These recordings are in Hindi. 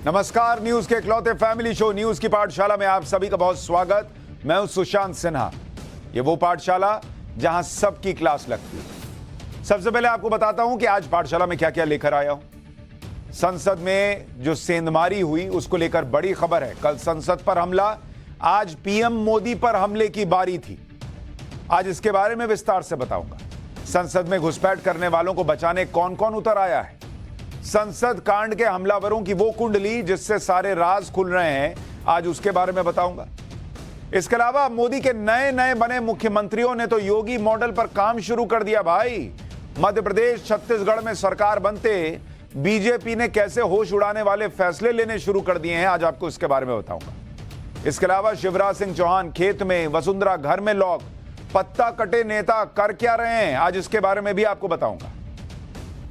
नमस्कार, न्यूज के इकलौते फैमिली शो न्यूज की पाठशाला में आप सभी का बहुत स्वागत। मैं हूं सुशांत सिन्हा। ये वो पाठशाला जहां सबकी क्लास लगती है। सबसे पहले आपको बताता हूं कि आज पाठशाला में क्या क्या लेकर आया हूं। संसद में जो सेंधमारी हुई उसको लेकर बड़ी खबर है। कल संसद पर हमला, आज पीएम मोदी पर हमले की बारी थी। आज इसके बारे में विस्तार से बताऊंगा। संसद में घुसपैठ करने वालों को बचाने कौन कौन उतर आया है। संसद कांड के हमलावरों की वो कुंडली जिससे सारे राज खुल रहे हैं, आज उसके बारे में बताऊंगा। इसके अलावा मोदी के नए नए बने मुख्यमंत्रियों ने तो योगी मॉडल पर काम शुरू कर दिया भाई। मध्य प्रदेश, छत्तीसगढ़ में सरकार बनते बीजेपी ने कैसे होश उड़ाने वाले फैसले लेने शुरू कर दिए हैं, आज आपको इसके बारे में बताऊंगा। इसके अलावा शिवराज सिंह चौहान खेत में, वसुंधरा घर में लॉक, पत्ता कटे नेता कर क्या रहे हैं, आज इसके बारे में भी आपको बताऊंगा।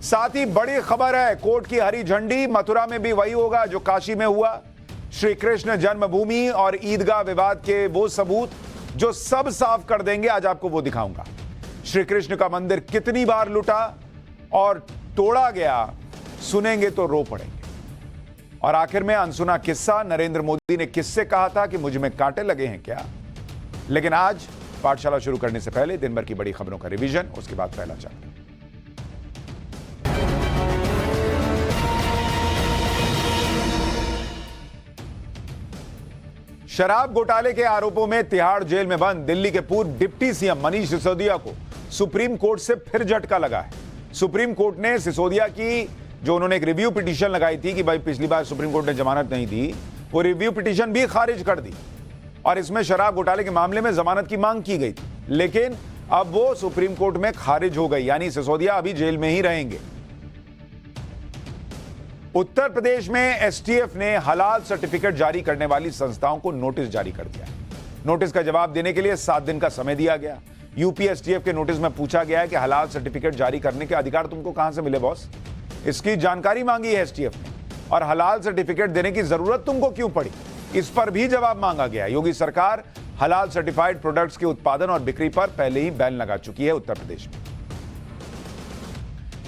साथ ही बड़ी खबर है, कोर्ट की हरी झंडी, मथुरा में भी वही होगा जो काशी में हुआ। श्री कृष्ण जन्मभूमि और ईदगाह विवाद के वो सबूत जो सब साफ कर देंगे, आज आपको वो दिखाऊंगा। श्री कृष्ण का मंदिर कितनी बार लूटा और तोड़ा गया, सुनेंगे तो रो पड़ेंगे। और आखिर में अनसुना किस्सा, नरेंद्र मोदी ने किससे कहा था कि मुझ में कांटे लगे हैं क्या। लेकिन आज पाठशाला शुरू करने से पहले दिन भर की बड़ी खबरों का रिवीजन, उसके बाद पहला चैप्टर। शराब घोटाले के आरोपों में तिहाड़ जेल में बंद दिल्ली के पूर्व डिप्टी सीएम मनीष सिसोदिया को सुप्रीम कोर्ट से फिर झटका लगा है। सुप्रीम कोर्ट ने सिसोदिया की जो उन्होंने एक रिव्यू पिटीशन लगाई थी कि भाई पिछली बार सुप्रीम कोर्ट ने जमानत नहीं दी, वो रिव्यू पिटीशन भी खारिज कर दी और इसमें शराब घोटाले के मामले में जमानत की मांग की गई थी। लेकिन अब वो सुप्रीम कोर्ट में खारिज हो गई, यानी सिसोदिया अभी जेल में ही रहेंगे। उत्तर प्रदेश में एसटीएफ ने हलाल सर्टिफिकेट जारी करने वाली संस्थाओं को नोटिस जारी कर दिया है। नोटिस का जवाब देने के लिए 7 दिन का समय दिया गया। यूपी एसटीएफ के नोटिस में पूछा गया है कि हलाल सर्टिफिकेट जारी करने के अधिकार तुमको कहां से मिले बॉस। इसकी जानकारी मांगी है एसटीएफ ने, और हलाल सर्टिफिकेट देने की जरूरत तुमको क्यों पड़ी, इस पर भी जवाब मांगा गया। योगी सरकार हलाल सर्टिफाइड प्रोडक्ट्स के उत्पादन और बिक्री पर पहले ही बैन लगा चुकी है उत्तर प्रदेश में।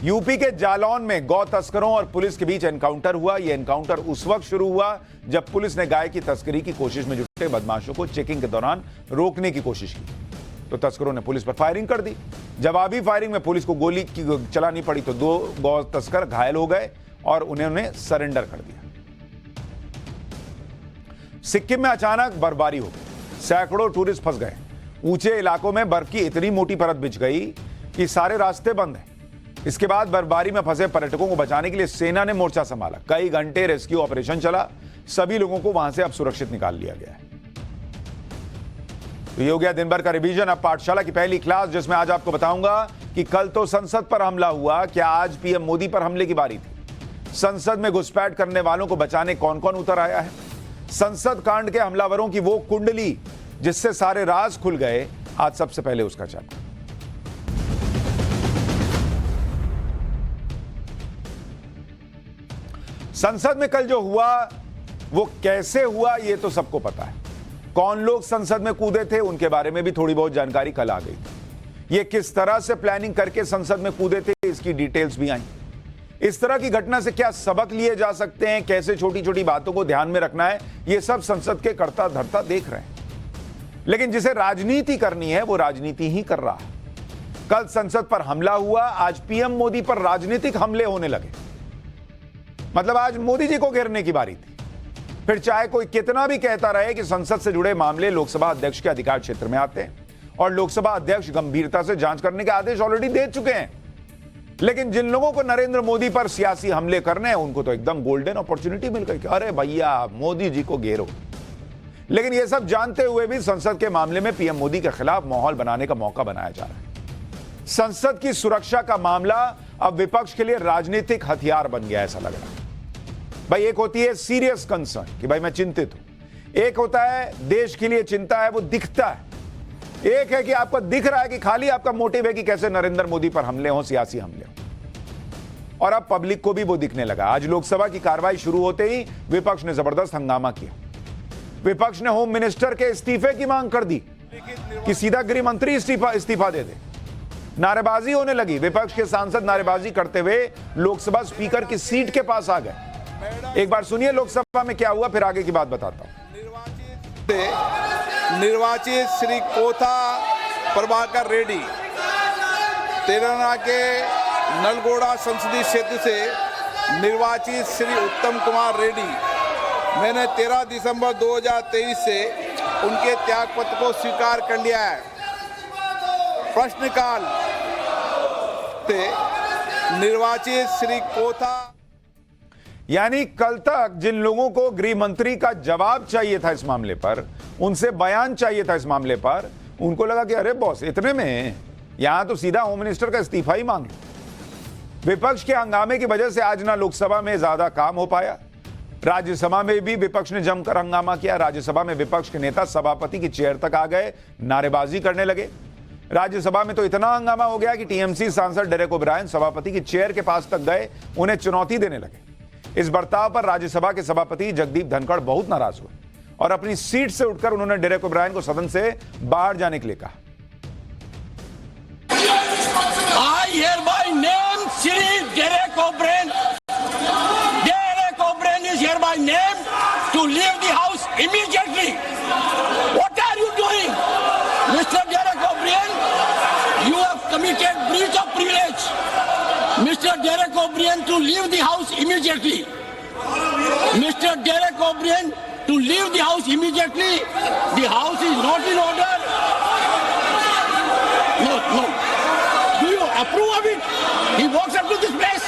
यूपी के जालौन में गौ तस्करों और पुलिस के बीच एनकाउंटर हुआ। यह एनकाउंटर उस वक्त शुरू हुआ जब पुलिस ने गाय की तस्करी की कोशिश में जुटे बदमाशों को चेकिंग के दौरान रोकने की कोशिश की, तो तस्करों ने पुलिस पर फायरिंग कर दी। जवाबी फायरिंग में पुलिस को गोली चलानी पड़ी, तो 2 गौ तस्कर घायल हो गए और उन्होंने सरेंडर कर दिया। सिक्किम में अचानक बर्फबारी हो गई, सैकड़ों टूरिस्ट फंस गए। ऊंचे इलाकों में बर्फ की इतनी मोटी परत बिछ गई कि सारे रास्ते बंद हैं। इसके बाद बर्फबारी में फंसे पर्यटकों को बचाने के लिए सेना ने मोर्चा संभाला। कई घंटे रेस्क्यू ऑपरेशन चला, सभी लोगों को वहां से अब सुरक्षित निकाल लिया गया है। तो ये हो गया दिन भर का रिवीजन। अब पाठशाला की पहली क्लास, जिसमें आज आपको बताऊंगा कि कल तो संसद पर हमला हुआ, क्या आज पीएम मोदी पर हमले की बारी थी। संसद में घुसपैठ करने वालों को बचाने कौन कौन उतर आया है। संसद कांड के हमलावरों की वो कुंडली जिससे सारे राज खुल गए, आज सबसे पहले उसका चैप्टर। संसद में कल जो हुआ वो कैसे हुआ, ये तो सबको पता है। कौन लोग संसद में कूदे थे, उनके बारे में भी थोड़ी बहुत जानकारी कल आ गई। ये किस तरह से प्लानिंग करके संसद में कूदे थे, इसकी डिटेल्स भी आई। इस तरह की घटना से क्या सबक लिए जा सकते हैं, कैसे छोटी छोटी बातों को ध्यान में रखना है, ये सब संसद के कर्ता धर्ता देख रहे हैं। लेकिन जिसे राजनीति करनी है वो राजनीति ही कर रहा है। कल संसद पर हमला हुआ, आज पीएम मोदी पर राजनीतिक हमले होने लगे। मतलब आज मोदी जी को घेरने की बारी थी। फिर चाहे कोई कितना भी कहता रहे कि संसद से जुड़े मामले लोकसभा अध्यक्ष के अधिकार क्षेत्र में आते हैं और लोकसभा अध्यक्ष गंभीरता से जांच करने के आदेश ऑलरेडी दे चुके हैं, लेकिन जिन लोगों को नरेंद्र मोदी पर सियासी हमले करने हैं, उनको तो एकदम गोल्डन अपॉर्चुनिटी मिल गई कि अरे भैया मोदी जी को घेरो। लेकिन यह सब जानते हुए भी संसद के मामले में पीएम मोदी के खिलाफ माहौल बनाने का मौका बनाया जा रहा है। संसद की सुरक्षा का मामला अब विपक्ष के लिए राजनीतिक हथियार बन गया, ऐसा लग रहा है। भाई एक होती है सीरियस कंसर्न कि भाई मैं चिंतित हूं, एक होता है देश के लिए चिंता है, वो दिखता है। एक है कि आपको दिख रहा है कि खाली आपका मोटिव है कि कैसे नरेंद्र मोदी पर हमले हो, सियासी हमले हो। और अब पब्लिक को भी वो दिखने लगा। आज लोकसभा की कार्रवाई शुरू होते ही विपक्ष ने जबरदस्त हंगामा किया। विपक्ष ने होम मिनिस्टर के इस्तीफे की मांग कर दी कि सीधा गृह मंत्री इस्तीफा दे दे। नारेबाजी होने लगी। विपक्ष के सांसद नारेबाजी करते हुए लोकसभा स्पीकर की सीट के पास आ गए। एक बार सुनिए लोकसभा में क्या हुआ, फिर आगे की बात बताता हूं। निर्वाचित श्री कोथा प्रभाकर रेड्डी तेलंगाना के नलगोड़ा संसदीय क्षेत्र से निर्वाचित श्री उत्तम कुमार रेड्डी, मैंने 13 दिसंबर 2023 से उनके त्यागपत्र को स्वीकार कर लिया है। प्रश्नकाल से निर्वाचित श्री कोथा, यानी कल तक जिन लोगों को गृह मंत्री का जवाब चाहिए था इस मामले पर, उनसे बयान चाहिए था इस मामले पर, उनको लगा कि अरे बॉस इतने में यहां तो सीधा होम मिनिस्टर का इस्तीफा ही मांग लो। विपक्ष के हंगामे की वजह से आज ना लोकसभा में ज्यादा काम हो पाया, राज्यसभा में भी विपक्ष ने जमकर हंगामा किया। राज्यसभा में विपक्ष के नेता सभापति की चेयर तक आ गए, नारेबाजी करने लगे। राज्यसभा में तो इतना हंगामा हो गया कि टीएमसी सांसद डेरेक ओब्रायन सभापति की चेयर के पास तक गए, उन्हें चुनौती देने लगे। इस बर्ताव पर राज्यसभा के सभापति जगदीप धनखड़ बहुत नाराज हुए और अपनी सीट से उठकर उन्होंने डेरेक ओब्रायन को सदन से बाहर जाने के लिए कहा। I hereby name Shri Derek O'Brien. Derek O'Brien is hereby named to leave the house immediately. What are you doing, Mr. Derek O'Brien? You have committed breach of privilege. Mr. Derek O'Brien to leave the house immediately. Mr. Derek O'Brien to leave the house immediately. The house is not in order. No. Do you approve of it? He walks up to this place.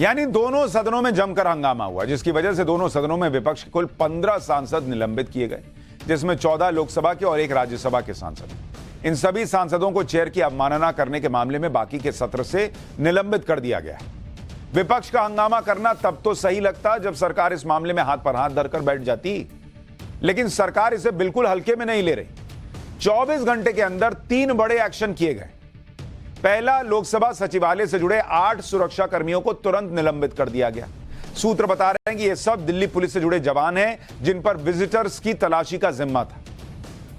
यानी दोनों सदनों में जमकर हंगामा हुआ, जिसकी वजह से दोनों सदनों में विपक्ष के कुल 15 सांसद निलंबित किए गए, जिसमें 14 लोकसभा के और 1 राज्यसभा के सांसद। इन सभी सांसदों को चेयर की अवमानना करने के मामले में बाकी के सत्र से निलंबित कर दिया गया। विपक्ष का हंगामा करना तब तो सही लगता जब सरकार इस मामले में हाथ पर हाथ धरकर बैठ जाती, लेकिन सरकार इसे बिल्कुल हल्के में नहीं ले रही। 24 घंटे के अंदर 3 बड़े एक्शन किए गए। पहला, लोकसभा सचिवालय से जुड़े 8 सुरक्षा कर्मियों को तुरंत निलंबित कर दिया गया। सूत्र बता रहे हैं कि ये सब दिल्ली पुलिस से जुड़े जवान हैं जिन पर विजिटर्स की तलाशी का जिम्मा था।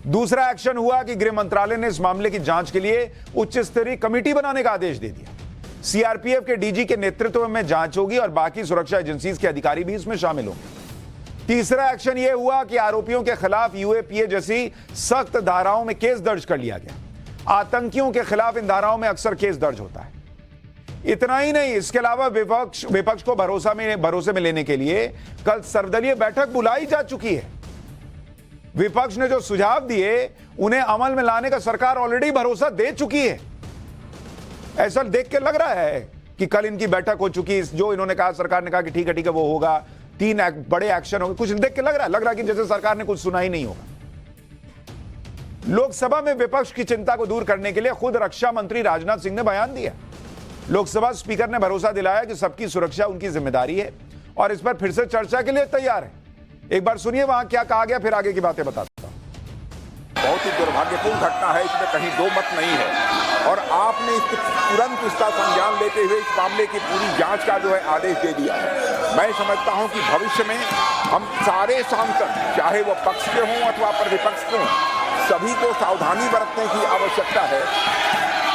दूसरा एक्शन हुआ कि गृह मंत्रालय ने इस मामले की जांच के लिए उच्च स्तरीय कमेटी बनाने का आदेश दे दिया। सीआरपीएफ के डीजी के नेतृत्व में जांच होगी और बाकी सुरक्षा एजेंसीज के अधिकारी भी इसमें शामिल होंगे। तीसरा एक्शन यह हुआ कि आरोपियों के खिलाफ यूएपीए जैसी सख्त धाराओं में केस दर्ज कर लिया गया। आतंकियों के खिलाफ इन धाराओं में अक्सर केस दर्ज होता है। इतना ही नहीं, इसके अलावा विपक्ष को भरोसे में लेने के लिए कल सर्वदलीय बैठक बुलाई जा चुकी है। विपक्ष ने जो सुझाव दिए उन्हें अमल में लाने का सरकार ऑलरेडी भरोसा दे चुकी है। ऐसा देख के लग रहा है कि कल इनकी बैठक हो चुकी, जो इन्होंने कहा, सरकार ने कहा कि ठीक है वो होगा, 3 बड़े एक्शन होंगे। कुछ देख के लग रहा है कि जैसे सरकार ने कुछ सुना ही नहीं होगा। लोकसभा में विपक्ष की चिंता को दूर करने के लिए खुद रक्षा मंत्री राजनाथ सिंह ने बयान दिया। लोकसभा स्पीकर ने भरोसा दिलाया कि सबकी सुरक्षा उनकी जिम्मेदारी है और इस पर फिर से चर्चा के लिए तैयार है। एक बार सुनिए वहां क्या कहा गया, फिर आगे की बातें बताता हूं। बहुत ही दुर्भाग्यपूर्ण घटना है, इसमें कहीं दो मत नहीं है और आपने तुरंत इसका संज्ञान लेते हुए इस मामले की पूरी जांच का जो है आदेश दे दिया है। मैं समझता हूं कि भविष्य में हम सारे सांसद, चाहे वो पक्ष के हों अथवा विपक्ष के हों, सभी को सावधानी बरतने की आवश्यकता है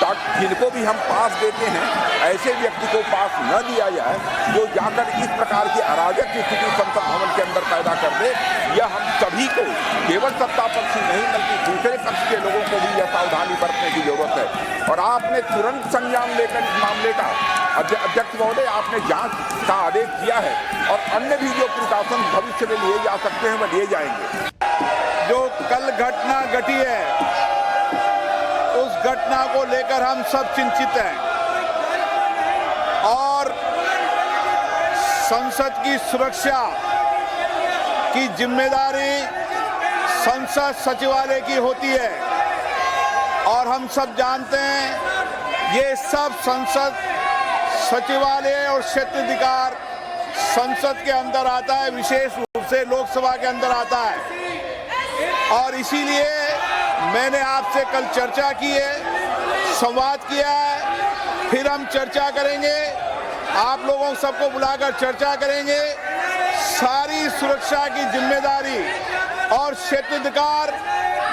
ताकि जिनको भी हम पास देते हैं ऐसे व्यक्ति को पास न दिया जाए जो जाकर इस प्रकार की अराजक स्थिति संसद भवन के अंदर पैदा कर दे। यह हम सभी को, केवल सत्ता पक्ष ही नहीं बल्कि दूसरे पक्ष के लोगों को भी यह सावधानी बरतने की जरूरत है। और आपने तुरंत संज्ञान लेकर इस मामले का, अध्यक्ष महोदय, आपने जांच का आदेश दिया है और अन्य भी जो प्रिकॉशन भविष्य में लिए जा सकते हैं वह लिए जाएंगे। जो कल घटना घटी है उस घटना को लेकर हम सब चिंतित हैं और संसद की सुरक्षा की जिम्मेदारी संसद सचिवालय की होती है और हम सब जानते हैं ये सब संसद सचिवालय और क्षेत्राधिकार संसद के अंदर आता है, विशेष रूप से लोकसभा के अंदर आता है। और इसीलिए मैंने आपसे कल चर्चा की है, संवाद किया है, फिर हम चर्चा करेंगे, आप लोगों सबको बुलाकर चर्चा करेंगे। सारी सुरक्षा की जिम्मेदारी और क्षेत्राधिकार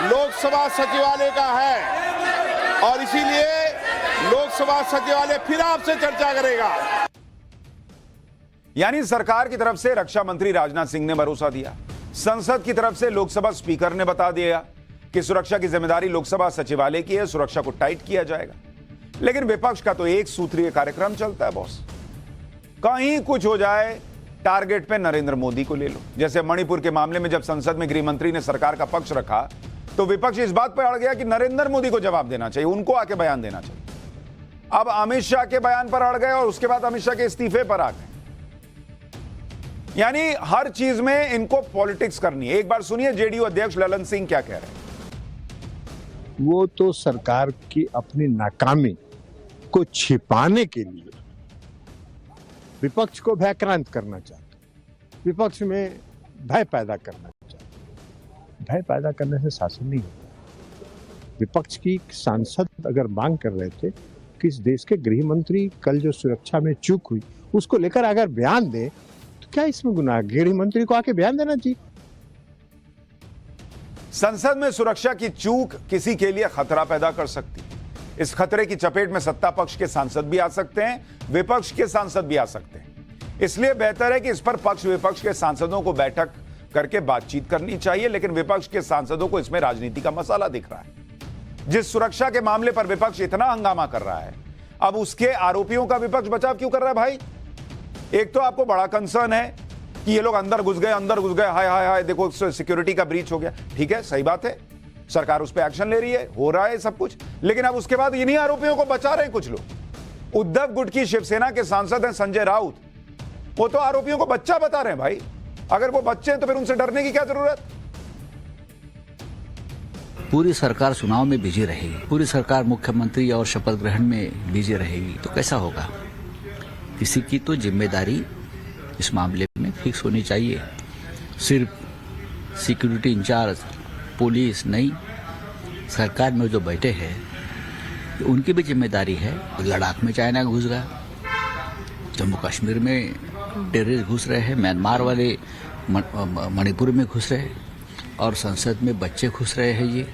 लोकसभा सचिवालय का है और इसीलिए लोकसभा सचिवालय फिर आपसे चर्चा करेगा। यानी सरकार की तरफ से रक्षा मंत्री राजनाथ सिंह ने भरोसा दिया, संसद की तरफ से लोकसभा स्पीकर ने बता दिया कि सुरक्षा की जिम्मेदारी लोकसभा सचिवालय की है, सुरक्षा को टाइट किया जाएगा। लेकिन विपक्ष का तो एक सूत्रीय कार्यक्रम चलता है बॉस। कहीं कुछ हो जाए, टारगेट पे नरेंद्र मोदी को ले लो। जैसे मणिपुर के मामले में जब संसद में गृह मंत्री ने सरकार का पक्ष रखा तो विपक्ष इस बात पर अड़ गया कि नरेंद्र मोदी को जवाब देना चाहिए, उनको आके बयान देना चाहिए। अब अमित शाह के बयान पर अड़ गए और उसके बाद अमित शाह के इस्तीफे पर आ गए। यानी हर चीज में इनको पॉलिटिक्स करनी है। एक बार सुनिए जेडीयू अध्यक्ष ललन सिंह क्या कह रहे हैं। वो तो सरकार की अपनी नाकामी को छिपाने के लिए विपक्ष को भयक्रांत करना चाहते, विपक्ष में भय पैदा करना चाहते। भय पैदा करने से शासन नहीं होता। विपक्ष की सांसद अगर मांग कर रहे थे कि इस देश के गृह मंत्री कल जो सुरक्षा में चूक हुई उसको लेकर अगर बयान दे तो क्या इसमें गुनाह? गृह मंत्री को आके बयान देना चाहिए। संसद में सुरक्षा की चूक किसी के लिए खतरा पैदा कर सकती है। इस खतरे की चपेट में सत्ता पक्ष के सांसद भी आ सकते हैं, विपक्ष के सांसद भी आ सकते हैं। इसलिए बेहतर है कि इस पर पक्ष विपक्ष के सांसदों को बैठक करके बातचीत करनी चाहिए। लेकिन विपक्ष के सांसदों को इसमें राजनीति का मसाला दिख रहा है। जिस सुरक्षा के मामले पर विपक्ष इतना हंगामा कर रहा है, अब उसके आरोपियों का विपक्ष बचाव क्यों कर रहा है भाई? एक तो आपको बड़ा कंसर्न है कि ये लोग अंदर घुस गए, हाय हाय हाय, देखो सिक्योरिटी का ब्रीच हो गया। ठीक है, सही बात है, सरकार उस पर एक्शन ले रही है, हो रहा है सब कुछ। लेकिन अब उसके बाद इन्हीं आरोपियों को बचा रहे हैं कुछ लोग। उद्धव गुट की शिवसेना के सांसद हैं संजय राउत, वो तो आरोपियों को बच्चा बता रहे हैं भाई। अगर वो बच्चे हैं तो फिर उनसे डरने की क्या जरूरत? पूरी सरकार चुनाव में बिजी रहेगी, पूरी सरकार मुख्यमंत्री और शपथ ग्रहण में बिजी रहेगी, तो कैसा होगा? किसी की तो जिम्मेदारी इस मामले में फिक्स होनी चाहिए। सिर्फ सिक्योरिटी इंचार्ज पुलिस नहीं, सरकार में जो बैठे हैं उनकी भी जिम्मेदारी है। लद्दाख में चाइना घुस गया, जम्मू कश्मीर में टेररिस्ट घुस रहे हैं, म्यांमार वाले मणिपुर में घुस रहे हैं, और संसद में बच्चे घुस रहे हैं। ये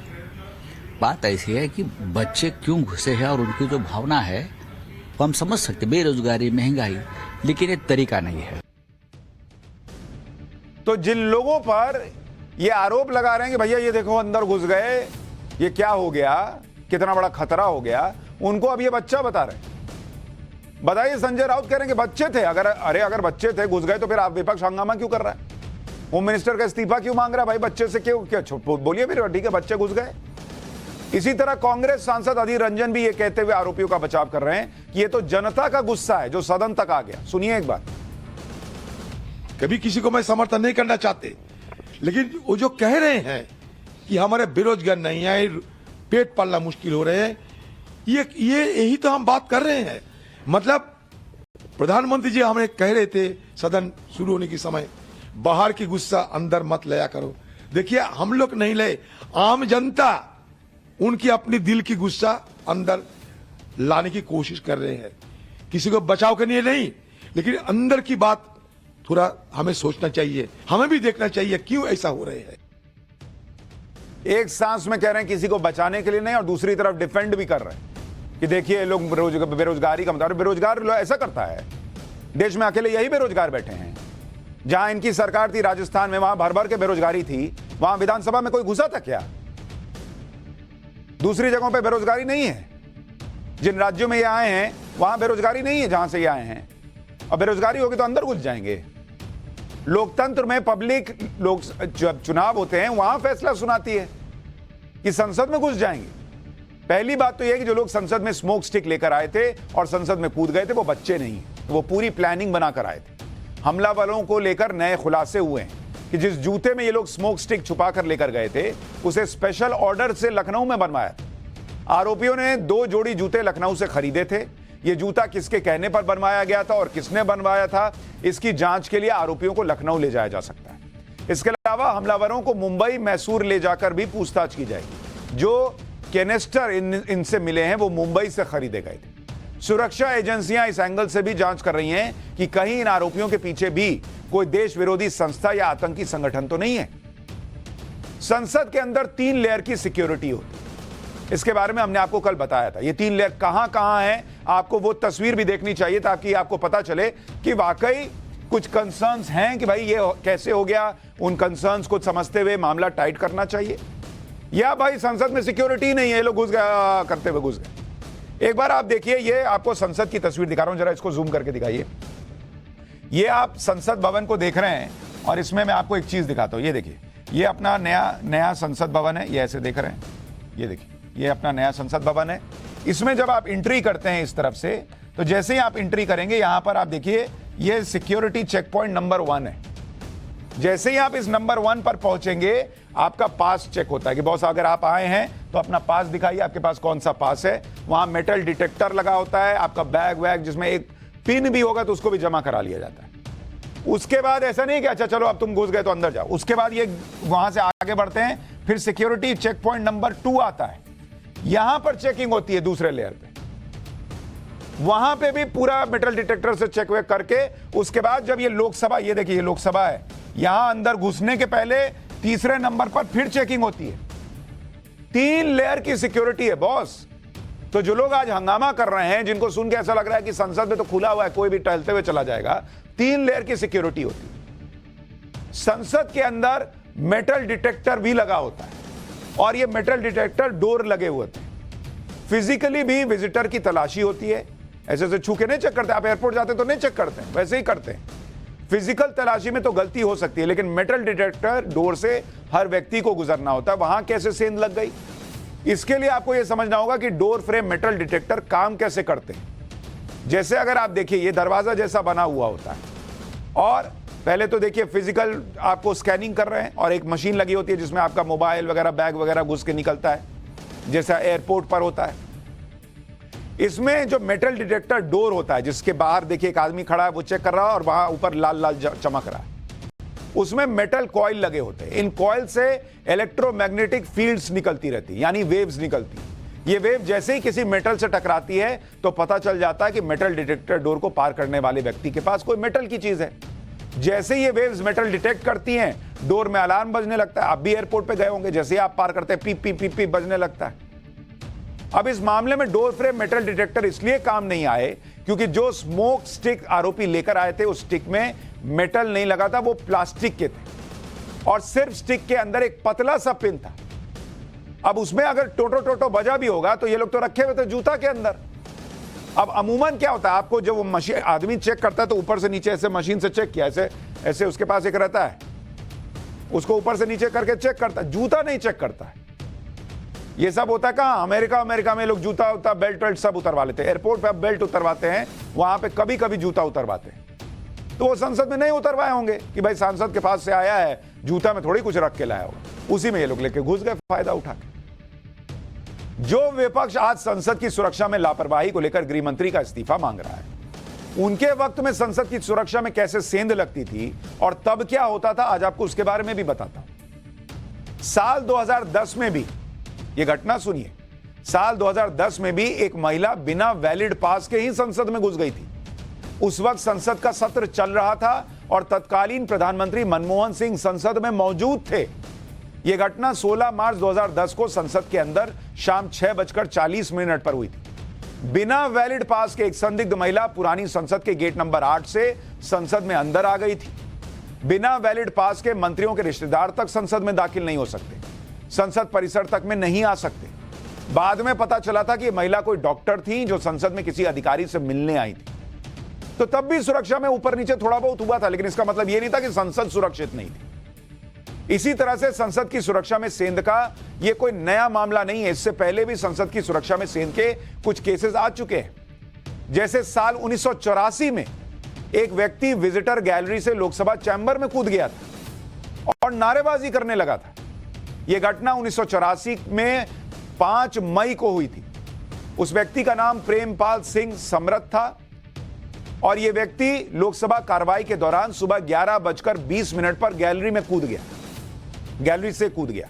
बात ऐसी है कि बच्चे क्यों घुसे हैं और उनकी जो भावना है वो हम समझ सकते, बेरोजगारी, महंगाई, लेकिन ये तरीका नहीं है। तो जिन लोगों पर ये आरोप लगा रहे हैं कि भैया ये देखो अंदर घुस गए, ये क्या हो गया, कितना बड़ा खतरा हो गया, उनको अब ये बच्चा बता रहे हैं। बताइए, संजय राउत कह रहे हैं कि बच्चे थे। अगर बच्चे थे, घुस गए, तो फिर आप विपक्ष हंगामा क्यों कर रहा है? होम मिनिस्टर का इस्तीफा क्यों मांग रहा है भाई? बच्चे से क्यों बोलिए फिर, ठीक है बच्चे घुस गए। इसी तरह कांग्रेस सांसद अधीर रंजन भी ये कहते हुए आरोपियों का बचाव कर रहे हैं कि ये तो जनता का गुस्सा है जो सदन तक आ गया। सुनिए एक बात। कभी किसी को मैं समर्थन नहीं करना चाहते, लेकिन वो जो कह रहे हैं कि हमारे बेरोजगार नहीं है, पेट पालना मुश्किल हो रहे हैं, ये यही तो हम बात कर रहे हैं। मतलब प्रधानमंत्री जी हमें कह रहे थे सदन शुरू होने के समय, बाहर की गुस्सा अंदर मत लाया करो। देखिए, हम लोग नहीं ले, आम जनता उनकी अपनी दिल की गुस्सा अंदर लाने की कोशिश कर रहे हैं। किसी को बचाव करने लिए नहीं, लेकिन अंदर की बात थोड़ा हमें सोचना चाहिए, हमें भी देखना चाहिए क्यों ऐसा हो रहे हैं। एक सांस में कह रहे हैं किसी को बचाने के लिए नहीं, और दूसरी तरफ डिफेंड भी कर रहे हैं कि देखिए लोग बेरोजगारी का मतलब, बेरोजगार ऐसा करता है। देश में अकेले यही बेरोजगार बैठे हैं। जहां इनकी सरकार थी राजस्थान में, वहां भर भर के बेरोजगारी थी। वहां विधानसभा में कोई घुसा था क्या? दूसरी जगहों पे बेरोजगारी नहीं है। जिन राज्यों में ये आए हैं वहां बेरोजगारी नहीं है जहां से ये आए हैं। अब बेरोजगारी होगी तो अंदर घुस जाएंगे। लोकतंत्र में पब्लिक लोग जब चुनाव होते हैं वहां फैसला सुनाती है कि संसद में घुस जाएंगे। पहली बात तो यह कि जो लोग संसद में स्मोक स्टिक लेकर आए थे और संसद में कूद गए थे वो बच्चे नहीं है, वो पूरी प्लानिंग बनाकर आए थे। हमलावरों को लेकर नए खुलासे हुए हैं कि जिस जूते में ये लोग स्मोक स्टिक छुपा कर लेकर गए थे उसे स्पेशल ऑर्डर से लखनऊ में बनवाया था। आरोपियों ने 2 जोड़ी जूते लखनऊ से खरीदे थे। ये जूता किसके कहने पर बनवाया गया था और किसने बनवाया था, इसकी जांच के लिए आरोपियों को लखनऊ ले जाया जा सकता है। इसके अलावा हमलावरों को मुंबई, मैसूर ले जाकर भी पूछताछ की जाएगी। जो कैनिस्टर इनसे मिले हैं वो मुंबई से खरीदे गए थे। सुरक्षा एजेंसियां इस एंगल से भी जांच कर रही हैं कि कहीं इन आरोपियों के पीछे भी कोई देश विरोधी संस्था या आतंकी संगठन तो नहीं है। संसद के अंदर 3 लेयर की सिक्योरिटी होती है। इसके बारे में हमने आपको कल बताया था। ये 3 लेयर कहां कहां है, आपको वो तस्वीर भी देखनी चाहिए ताकि आपको पता चले कि वाकई कुछ कंसर्न्स हैं कि भाई ये कैसे हो गया, उन कंसर्न्स को समझते हुए मामला टाइट करना चाहिए, या भाई संसद में सिक्योरिटी नहीं है, ये लोग घुस गए करते हुए घुस गए। एक बार आप देखिए, ये आपको संसद की तस्वीर दिखा रहा हूं, जरा इसको जूम करके दिखाइए। ये आप संसद भवन को देख रहे हैं और इसमें मैं आपको एक चीज दिखाता हूं। ये देखिए, ये अपना नया संसद भवन है, ये ऐसे देख रहे हैं, ये देखिए, ये अपना नया संसद भवन है। इसमें जब आप एंट्री करते हैं इस तरफ से, तो जैसे ही आप एंट्री करेंगे यहां पर आप देखिए, ये सिक्योरिटी चेक पॉइंट नंबर 1 है। जैसे ही आप इस नंबर 1 पर पहुंचेंगे, आपका पास चेक होता है कि बॉस अगर आप आए हैं तो अपना पास दिखाइए, आपके पास कौन सा पास है। वहां मेटल डिटेक्टर लगा होता है, आपका बैग वैग जिसमें एक पिन भी होगा तो उसको भी जमा करा लिया जाता है। उसके बाद ऐसा नहीं कि अच्छा चलो अब तुम घुस गए तो अंदर जाओ, उसके बाद ये वहां से आगे बढ़ते हैं, फिर सिक्योरिटी चेक पॉइंट नंबर 2 आता है। यहां पर चेकिंग होती है दूसरे लेयर पे, वहां पे भी पूरा मेटल डिटेक्टर से चेक वेक करके, उसके बाद जब ये लोकसभा, ये देखिए ये लोकसभा है, यहां अंदर घुसने के पहले तीसरे नंबर पर फिर चेकिंग होती है। 3 लेयर की सिक्योरिटी है बॉस। तो जो लोग आज हंगामा कर रहे हैं, जिनको सुन के ऐसा लग रहा है कि संसद में तो खुला हुआ है, कोई भी टहलते हुए चला जाएगा, 3 लेयर की सिक्योरिटी होती है। संसद के अंदर मेटल डिटेक्टर भी लगा होता है और ये मेटल डिटेक्टर डोर लगे हुए थे। फिजिकली भी विजिटर की तलाशी होती है, ऐसे ऐसे छू के नहीं चेक करते। आप एयरपोर्ट जाते तो नहीं चेक करते, वैसे ही करते हैं। फिजिकल तलाशी में तो गलती हो सकती है, लेकिन मेटल डिटेक्टर डोर से हर व्यक्ति को गुजरना होता है। वहां कैसे सेंध लग गई, इसके लिए आपको यह समझना होगा कि डोर फ्रेम मेटल डिटेक्टर काम कैसे करते हैं। जैसे अगर आप देखिए, ये दरवाजा जैसा बना हुआ होता है और पहले तो देखिए फिजिकल आपको स्कैनिंग कर रहे हैं और एक मशीन लगी होती है जिसमें आपका मोबाइल वगैरह बैग वगैरह घुस के निकलता है, जैसा एयरपोर्ट पर होता है। इसमें जो मेटल डिटेक्टर डोर होता है, जिसके बाहर देखिए एक आदमी खड़ा है, वो चेक कर रहा है और वहां ऊपर लाल लाल चमक रहा है, उसमें मेटल कॉइल लगे होते हैं। इन कॉइल से इलेक्ट्रोमैग्नेटिक फील्ड्स निकलती रहती, यानी वेव्स निकलती। ये वेव जैसे ही किसी मेटल से टकराती है तो पता चल जाता है कि मेटल डिटेक्टर डोर को पार करने वाले व्यक्ति के पास कोई मेटल की चीज है। जैसे ही ये वेव्स मेटल डिटेक्ट करती हैं, डोर में अलार्म बजने लगता है। आप भी एयरपोर्ट पे गए होंगे, जैसे ही आप पार करते हैं पीप पीप पीप पीप बजने लगता है। अब इस मामले में डोर फ्रेम मेटल डिटेक्टर इसलिए काम नहीं आए क्योंकि जो स्मोक स्टिक आरोपी लेकर आए थे, उस स्टिक में मेटल नहीं लगा था, वो प्लास्टिक के थे और सिर्फ स्टिक के अंदर एक पतला सा पिन था। अब उसमें अगर टोटो टोटो बजा भी होगा तो ये लोग तो रखे हुए थे जूता के अंदर। अब अमूमन क्या होता है, आपको जब वो मशीन आदमी चेक करता है तो ऊपर से नीचे ऐसे मशीन से चेक किया, ऐसे ऐसे उसके पास एक रहता है, उसको ऊपर से नीचे करके चेक करता है, जूता नहीं चेक करता है। ये सब होता है कहां, अमेरिका में लोग जूता उता बेल्ट वेल्ट सब उतरवा लेते हैं। एयरपोर्ट पे अब बेल्ट उतरवाते हैं, वहां पे कभी कभी जूता उतरवाते हैं। तो वो संसद में नहीं उतरवाए होंगे कि भाई सांसद के पास से आया है, जूता में थोड़ी कुछ रख के लाया होगा, उसी में ये लोग लेके घुस गए फायदा उठा के। जो विपक्ष आज संसद की सुरक्षा में लापरवाही को लेकर गृह मंत्री का इस्तीफा मांग रहा है, उनके वक्त में संसद की सुरक्षा में कैसे सेंध लगती थी और तब क्या होता था, आज आपको उसके बारे में भी बताता हूं। साल 2010 में भी ये घटना सुनिए, साल 2010 में भी एक महिला बिना वैलिड पास के ही संसद में घुस गई थी। उस वक्त संसद का सत्र चल रहा था और तत्कालीन प्रधानमंत्री मनमोहन सिंह संसद में मौजूद थे। यह घटना 16 मार्च 2010 को संसद के अंदर शाम 6:40 पर हुई थी। बिना वैलिड पास के एक संदिग्ध महिला पुरानी संसद के गेट नंबर 8 से संसद में अंदर आ गई थी। बिना वैलिड पास के मंत्रियों के रिश्तेदार तक संसद में दाखिल नहीं हो सकते, संसद परिसर तक में नहीं आ सकते। बाद में पता चला था कि यह महिला कोई डॉक्टर थी जो संसद में किसी अधिकारी से मिलने आई थी। तो तब भी सुरक्षा में ऊपर नीचे थोड़ा बहुत हुआ था, लेकिन इसका मतलब यह नहीं था कि संसद सुरक्षित नहीं थी। इसी तरह से संसद की सुरक्षा में सेंध का यह कोई नया मामला नहीं है। इससे पहले भी संसद की सुरक्षा में सेंध के कुछ केसेस आ चुके हैं। जैसे साल 1984 में एक व्यक्ति विजिटर गैलरी से लोकसभा चैंबर में कूद गया था और नारेबाजी करने लगा था। यह घटना 1984 में 5 मई को हुई थी। उस व्यक्ति का नाम प्रेमपाल सिंह समरथ था और यह व्यक्ति लोकसभा कार्रवाई के दौरान सुबह 11:20 पर गैलरी में कूद गया, गैलरी से कूद गया।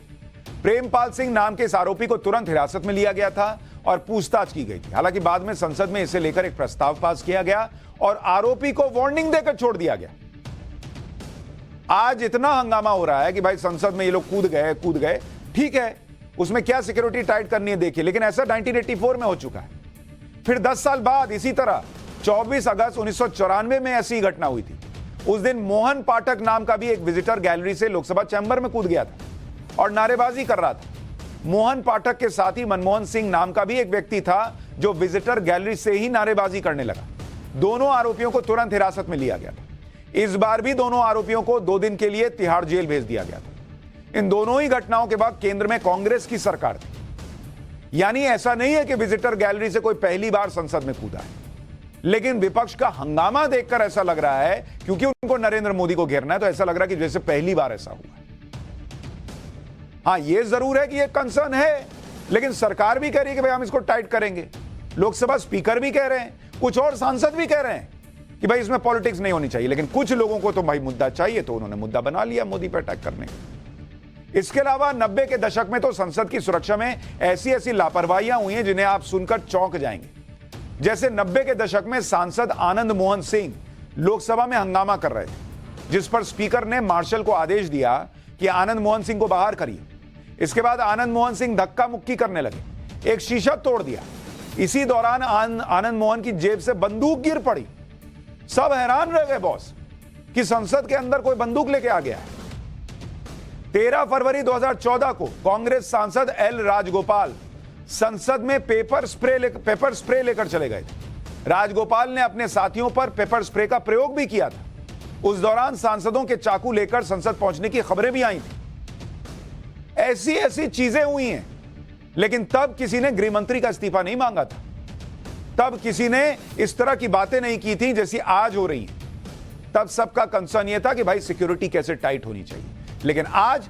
प्रेमपाल सिंह नाम के इस आरोपी को तुरंत हिरासत में लिया गया था और पूछताछ की गई थी। हालांकि बाद में संसद में इसे लेकर एक प्रस्ताव पास किया गया और आरोपी को वार्निंग देकर छोड़ दिया गया। आज इतना हंगामा हो रहा है कि भाई संसद में ये लोग कूद गए, ठीक है, उसमें क्या सिक्योरिटी टाइट करनी है देखिए, लेकिन ऐसा 1984 में हो चुका है। फिर 10 साल बाद इसी तरह 24 अगस्त 1994 में ऐसी घटना हुई थी। उस दिन मोहन पाठक नाम का भी एक विजिटर गैलरी से लोकसभा चैंबर में कूद गया था और नारेबाजी कर रहा था। मोहन पाठक के साथ ही मनमोहन सिंह नाम का भी एक व्यक्ति था जो विजिटर गैलरी से ही नारेबाजी करने लगा। दोनों आरोपियों को तुरंत हिरासत में लिया गया था। इस बार भी दोनों आरोपियों को 2 दिन के लिए तिहाड़ जेल भेज दिया गया था। इन दोनों ही घटनाओं के बाद केंद्र में कांग्रेस की सरकार थी। यानी ऐसा नहीं है कि विजिटर गैलरी से कोई पहली बार संसद में कूदा है, लेकिन विपक्ष का हंगामा देखकर ऐसा लग रहा है, क्योंकि उनको नरेंद्र मोदी को घेरना है, तो ऐसा लग रहा है कि जैसे पहली बार ऐसा हुआ है। हां, यह जरूर है कि यह कंसर्न है, लेकिन सरकार भी कह रही है कि भाई हम इसको टाइट करेंगे। लोकसभा स्पीकर भी कह रहे हैं, कुछ और सांसद भी कह रहे हैं कि भाई इसमें पॉलिटिक्स नहीं होनी चाहिए, लेकिन कुछ लोगों को तो भाई मुद्दा चाहिए, तो उन्होंने मुद्दा बना लिया मोदी पर अटैक करने का। इसके अलावा 90 के दशक में तो संसद की सुरक्षा में ऐसी ऐसी लापरवाहियां हुई हैं जिन्हें आप सुनकर चौंक जाएंगे। जैसे 90 के दशक में सांसद आनंद मोहन सिंह लोकसभा में हंगामा कर रहे थे, जिस पर स्पीकर ने मार्शल को आदेश दिया कि आनंद मोहन सिंह को बाहर करिए। इसके बाद आनंद मोहन सिंह धक्का मुक्की करने लगे, एक शीशा तोड़ दिया। इसी दौरान आनंद मोहन की जेब से बंदूक गिर पड़ी। सब हैरान रह गए बॉस कि संसद के अंदर कोई बंदूक लेके आ गया है। 13 फरवरी 2014 को कांग्रेस सांसद एल राजगोपाल संसद में पेपर स्प्रे लेकर चले गए थे। राजगोपाल ने अपने साथियों पर पेपर स्प्रे का प्रयोग भी किया था। उस दौरान सांसदों के चाकू लेकर संसद पहुंचने की खबरें भी आई थी। ऐसी ऐसी चीजें हुई हैं, लेकिन तब किसी ने गृह मंत्री का इस्तीफा नहीं मांगा था। तब किसी ने इस तरह की बातें नहीं की थी जैसी आज हो रही है। तब सबका कंसर्न यह था कि भाई सिक्योरिटी कैसे टाइट होनी चाहिए, लेकिन आज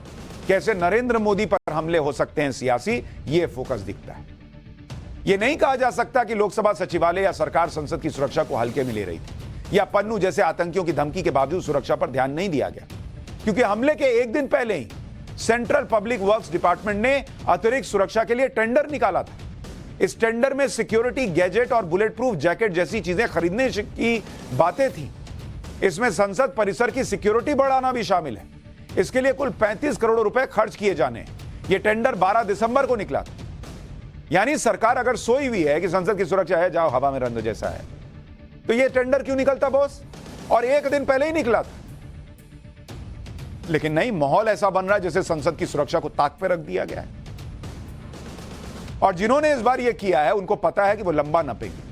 कैसे नरेंद्र मोदी पर हमले हो सकते हैं सियासी, यह फोकस दिखता है। यह नहीं कहा जा सकता कि लोकसभा सचिवालय या सरकार संसद की सुरक्षा को हल्के में ले रही थी, या पन्नू जैसे आतंकियों की धमकी के बावजूद सुरक्षा पर ध्यान नहीं दिया गया, क्योंकि हमले के एक दिन पहले ही सेंट्रल पब्लिक वर्क्स डिपार्टमेंट ने अतिरिक्त सुरक्षा के लिए टेंडर निकाला था। इस टेंडर में सिक्योरिटी गैजेट और बुलेट प्रूफ जैकेट जैसी चीजें खरीदने की बातें थी। इसमें संसद परिसर की सिक्योरिटी बढ़ाना भी शामिल है। इसके लिए कुल 35 करोड़ रुपए खर्च किए जाने। यह टेंडर 12 दिसंबर को निकला था। यानी सरकार अगर सोई हुई है कि संसद की सुरक्षा है, जाओ हवा में रंद जैसा है, तो यह टेंडर क्यों निकलता बॉस? और एक दिन पहले ही निकला था। लेकिन नहीं, माहौल ऐसा बन रहा है जैसे संसद की सुरक्षा को ताक पे रख दिया गया है। और जिन्होंने इस बार यह किया है उनको पता है कि वो लंबा नपेंगे।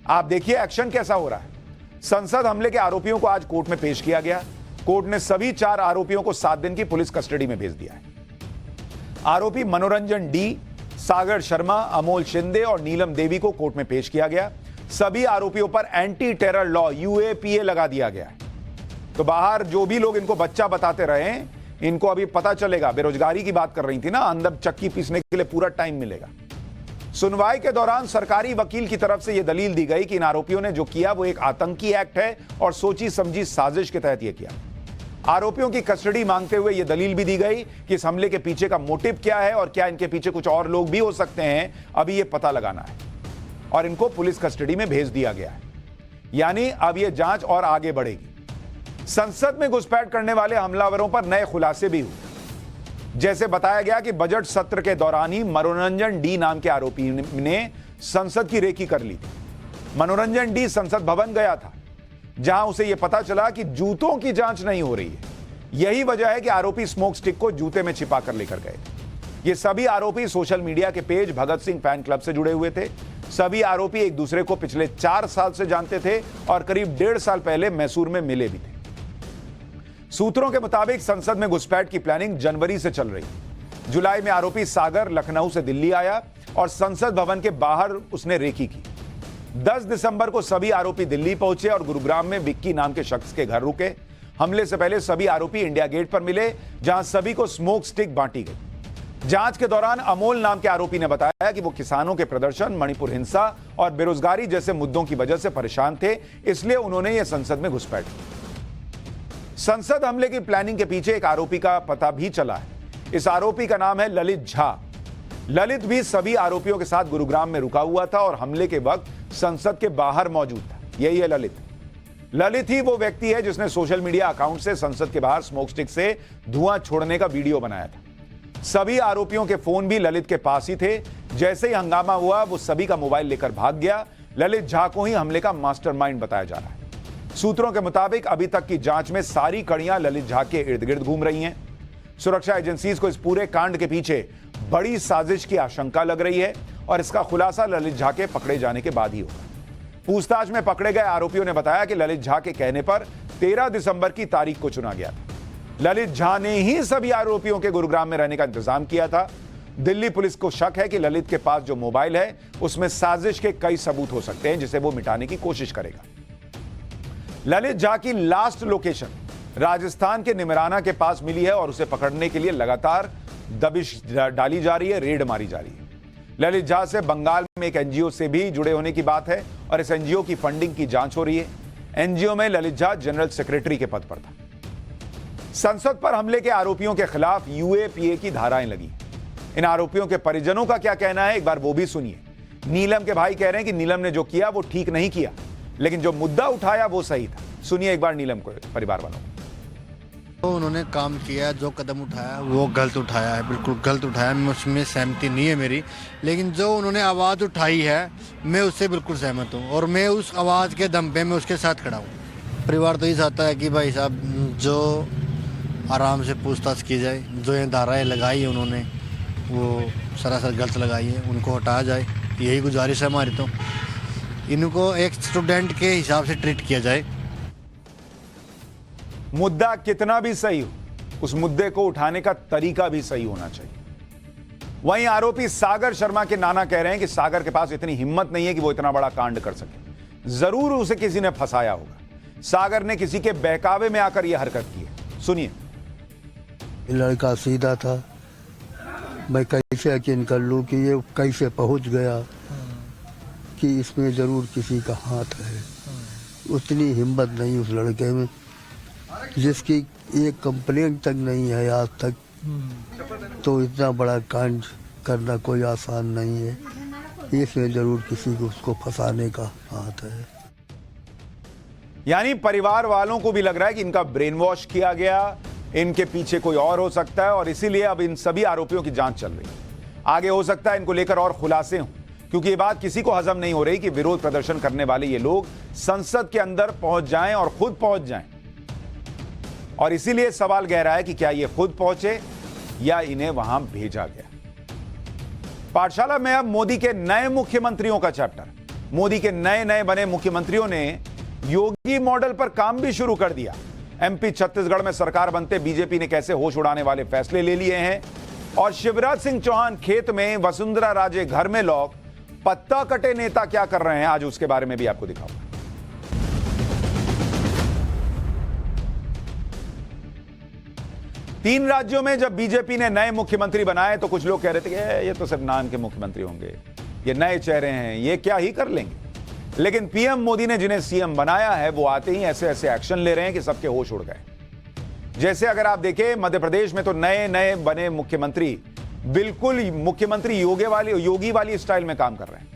आप देखिए एक्शन कैसा हो रहा है। संसद हमले के आरोपियों को आज कोर्ट में पेश किया गया। कोर्ट ने सभी 4 आरोपियों को 7 दिन की पुलिस कस्टडी में भेज दिया है। आरोपी मनोरंजन डी, सागर शर्मा, अमोल शिंदे और नीलम देवी को कोर्ट में पेश किया गया। सभी आरोपियों पर एंटी टेरर लॉ UAPA लगा दिया गया है। तो बाहर जो भी लोग इनको बच्चा बताते रहे, इनको अभी पता चलेगा। बेरोजगारी की बात कर रही थी ना, अंदर चक्की पीसने के लिए पूरा टाइम मिलेगा। सुनवाई के दौरान सरकारी वकील की तरफ से यह दलील दी गई कि इन आरोपियों ने जो किया वो एक आतंकी एक्ट है और सोची समझी साजिश के तहत यह किया। आरोपियों की कस्टडी मांगते हुए यह दलील भी दी गई कि इस हमले के पीछे का मोटिव क्या है और क्या इनके पीछे कुछ और लोग भी हो सकते हैं, अभी यह पता लगाना है। और इनको पुलिस कस्टडी में भेज दिया गया है। यानी अब यह जांच और आगे बढ़ेगी। संसद में घुसपैठ करने वाले हमलावरों पर नए खुलासे भी हुए। जैसे बताया गया कि बजट सत्र के दौरान ही मनोरंजन डी नाम के आरोपी ने संसद की रेकी कर ली थी। मनोरंजन डी संसद भवन गया था, जहां उसे यह पता चला कि जूतों की जांच नहीं हो रही है। यही वजह है कि आरोपी स्मोक स्टिक को जूते में छिपा कर लेकर गए। ये सभी आरोपी सोशल मीडिया के page Bhagat Singh fan club से जुड़े हुए थे। सभी आरोपी एक दूसरे को पिछले 4 साल से जानते थे और करीब 1.5 साल पहले मैसूर में मिले भी थे। सूत्रों के मुताबिक संसद में घुसपैठ की प्लानिंग जनवरी से चल रही। जुलाई में आरोपी सागर लखनऊ से दिल्ली आया और संसद भवन के बाहर उसने रेकी की। 10 दिसंबर को सभी आरोपी दिल्ली पहुंचे और गुरुग्राम में विक्की नाम के शख्स के घर रुके। हमले से पहले सभी आरोपी इंडिया गेट पर मिले, जहां सभी को स्मोक स्टिक बांटी गई। जांच के दौरान अमोल नाम के आरोपी ने बताया कि वो किसानों के प्रदर्शन, मणिपुर हिंसा और बेरोजगारी जैसे मुद्दों की वजह से परेशान थे, इसलिए उन्होंने यह संसद में घुसपैठ की। संसद हमले की प्लानिंग के पीछे एक आरोपी का पता भी चला है। इस आरोपी का नाम है ललित झा। ललित भी सभी आरोपियों के साथ गुरुग्राम में रुका हुआ था और हमले के वक्त संसद के बाहर मौजूद था। यही है ललित। ललित ही वो व्यक्ति है जिसने सोशल मीडिया अकाउंट से संसद के बाहर स्मोक स्टिक से धुआं छोड़ने का वीडियो बनाया था। सभी आरोपियों के फोन भी ललित के पास ही थे। जैसे ही हंगामा हुआ, वो सभी का मोबाइल लेकर भाग गया। ललित झा को ही हमले का मास्टरमाइंड बताया जा रहा है। सूत्रों के मुताबिक अभी तक की जांच में सारी कड़ियां ललित झा के इर्द गिर्द घूम रही हैं। सुरक्षा एजेंसीज को इस पूरे कांड के पीछे बड़ी साजिश की आशंका लग रही है और इसका खुलासा ललित झा के पकड़े जाने के बाद ही होगा। पूछताछ में पकड़े गए आरोपियों ने बताया कि ललित झा के कहने पर 13 दिसंबर की तारीख को चुना गया था। ललित झा ने ही सभी आरोपियों के गुरुग्राम में रहने का इंतजाम किया था। दिल्ली पुलिस को शक है कि ललित के पास जो मोबाइल है उसमें साजिश के कई सबूत हो सकते हैं, जिसे वो मिटाने की कोशिश करेगा। ललित झा की लास्ट लोकेशन राजस्थान के निमराना के पास मिली है और उसे पकड़ने के लिए लगातार दबिश डाली जा रही है, रेड मारी जा रही है। ललित झा से बंगाल में एक एनजीओ से भी जुड़े होने की बात है और इस एनजीओ की फंडिंग की जांच हो रही है। एनजीओ में ललित झा जनरल सेक्रेटरी के पद पर था। संसद पर हमले के आरोपियों के खिलाफ यूएपीए की धाराएं लगी। इन आरोपियों के परिजनों का क्या कहना है, एक बार वो भी सुनिए। नीलम के भाई कह रहे हैं कि नीलम ने जो किया वो ठीक नहीं किया, लेकिन जो मुद्दा उठाया वो सही था। सुनिए एक बार नीलम को, परिवार वालों को। तो उन्होंने काम किया, जो कदम उठाया वो गलत उठाया है, बिल्कुल गलत उठाया। मैं उसमें सहमति नहीं है मेरी, लेकिन जो उन्होंने आवाज़ उठाई है मैं उससे बिल्कुल सहमत हूँ और मैं उस आवाज़ के दम पे मैं उसके साथ खड़ा हूँ। परिवार तो ये चाहता है कि भाई साहब जो आराम से पूछताछ की जाए, जो ये धाराएँ लगाई है उन्होंने वो सरासर गलत लगाई है, उनको हटाया जाए, यही गुजारिश है हमारी। तो इनको एक स्टूडेंट के हिसाब से ट्रीट किया जाए। मुद्दा कितना भी सही हो, उस मुद्दे को उठाने का तरीका भी सही होना चाहिए। वहीं आरोपी सागर शर्मा के नाना कह रहे हैं कि सागर के पास इतनी हिम्मत नहीं है कि वो इतना बड़ा कांड कर सके। जरूर उसे किसी ने फंसाया होगा। सागर ने किसी के बहकावे में आकर यह हरकत की है। सुनिए। लड़का सीधा था, मैं कैसे यकीन कर लूं कि ये कैसे पहुंच गया कि इसमें जरूर किसी का हाथ है। उतनी हिम्मत नहीं उस लड़के में, जिसकी एक कंप्लेंट तक नहीं है आज तक। तो इतना बड़ा कांड करना कोई आसान नहीं है। इसमें जरूर किसी को उसको फंसाने का हाथ है। यानी परिवार वालों को भी लग रहा है कि इनका ब्रेन वॉश किया गया, इनके पीछे कोई और हो सकता है और इसीलिए अब इन सभी आरोपियों की जांच चल रही है। आगे हो सकता है इनको लेकर और खुलासे हों, क्योंकि ये बात किसी को हजम नहीं हो रही कि विरोध प्रदर्शन करने वाले ये लोग संसद के अंदर पहुंच जाएं और खुद पहुंच जाएं। और इसीलिए सवाल गहरा है कि क्या ये खुद पहुंचे या इन्हें वहां भेजा गया। पाठशाला में अब मोदी के नए मुख्यमंत्रियों का चैप्टर। मोदी के नए नए बने मुख्यमंत्रियों ने योगी मॉडल पर काम भी शुरू कर दिया। एमपी छत्तीसगढ़ में सरकार बनते बीजेपी ने कैसे होश उड़ाने वाले फैसले ले लिए हैं और शिवराज सिंह चौहान खेत में, वसुंधरा राजे घर में लॉक, पत्ता कटे नेता क्या कर रहे हैं, आज उसके बारे में भी आपको दिखाऊंगा। तीन राज्यों में जब बीजेपी ने नए मुख्यमंत्री बनाए तो कुछ लोग कह रहे थे कि ये तो सिर्फ नाम के मुख्यमंत्री होंगे, ये नए चेहरे हैं, ये क्या ही कर लेंगे। लेकिन पीएम मोदी ने जिन्हें सीएम बनाया है वो आते ही ऐसे ऐसे एक्शन ले रहे हैं कि सबके होश उड़ गए। जैसे अगर आप देखें मध्य प्रदेश में तो नए नए बने मुख्यमंत्री बिल्कुल मुख्यमंत्री योगी वाली स्टाइल में काम कर रहे हैं।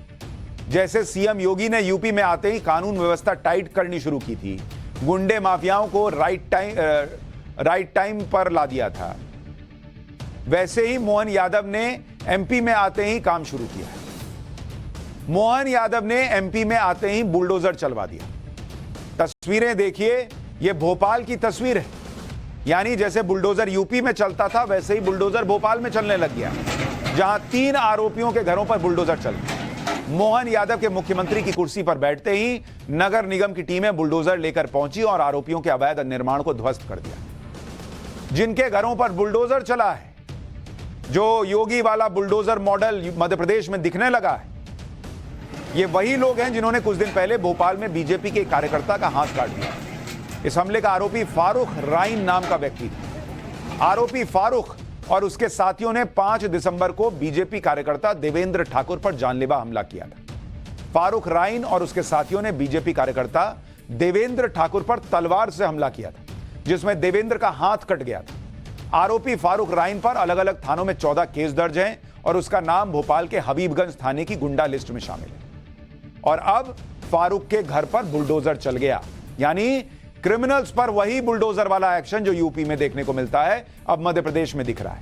जैसे सीएम योगी ने यूपी में आते ही कानून व्यवस्था टाइट करनी शुरू की थी, गुंडे माफियाओं को राइट टाइम पर ला दिया था, वैसे ही मोहन यादव ने एमपी में आते ही काम शुरू किया है। मोहन यादव ने एमपी में आते ही बुलडोजर चलवा दिया। तस्वीरें देखिए, यह भोपाल की तस्वीर है। यानी जैसे बुलडोजर यूपी में चलता था वैसे ही बुलडोजर भोपाल में चलने लग गया, जहां 3 आरोपियों के घरों पर बुलडोजर चल गया। मोहन यादव के मुख्यमंत्री की कुर्सी पर बैठते ही नगर निगम की टीमें बुलडोजर लेकर पहुंची और आरोपियों के अवैध निर्माण को ध्वस्त कर दिया। जिनके घरों पर बुलडोजर चला है, जो योगी वाला बुलडोजर मॉडल मध्य प्रदेश में दिखने लगा है, ये वही लोग हैं जिन्होंने कुछ दिन पहले भोपाल में बीजेपी के कार्यकर्ता का हाथ काट दिया। इस हमले का आरोपी फारूक राइन नाम का व्यक्ति था। आरोपी फारूक और उसके साथियों ने 5 दिसंबर को बीजेपी कार्यकर्ता देवेंद्र ठाकुर पर जानलेवा हमला किया था। फारूक राइन और उसके साथियों ने बीजेपी कार्यकर्ता देवेंद्र ठाकुर पर तलवार से हमला किया था, जिसमें देवेंद्र का हाथ कट गया था। आरोपी फारूक राइन पर अलग अलग थानों में 14 केस दर्ज हैं और उसका नाम भोपाल के हबीबगंज थाने की गुंडा लिस्ट में शामिल है। और अब फारूक के घर पर बुलडोजर चल गया, यानी क्रिमिनल्स पर वही बुलडोजर वाला एक्शन जो यूपी में देखने को मिलता है अब मध्य प्रदेश में दिख रहा है।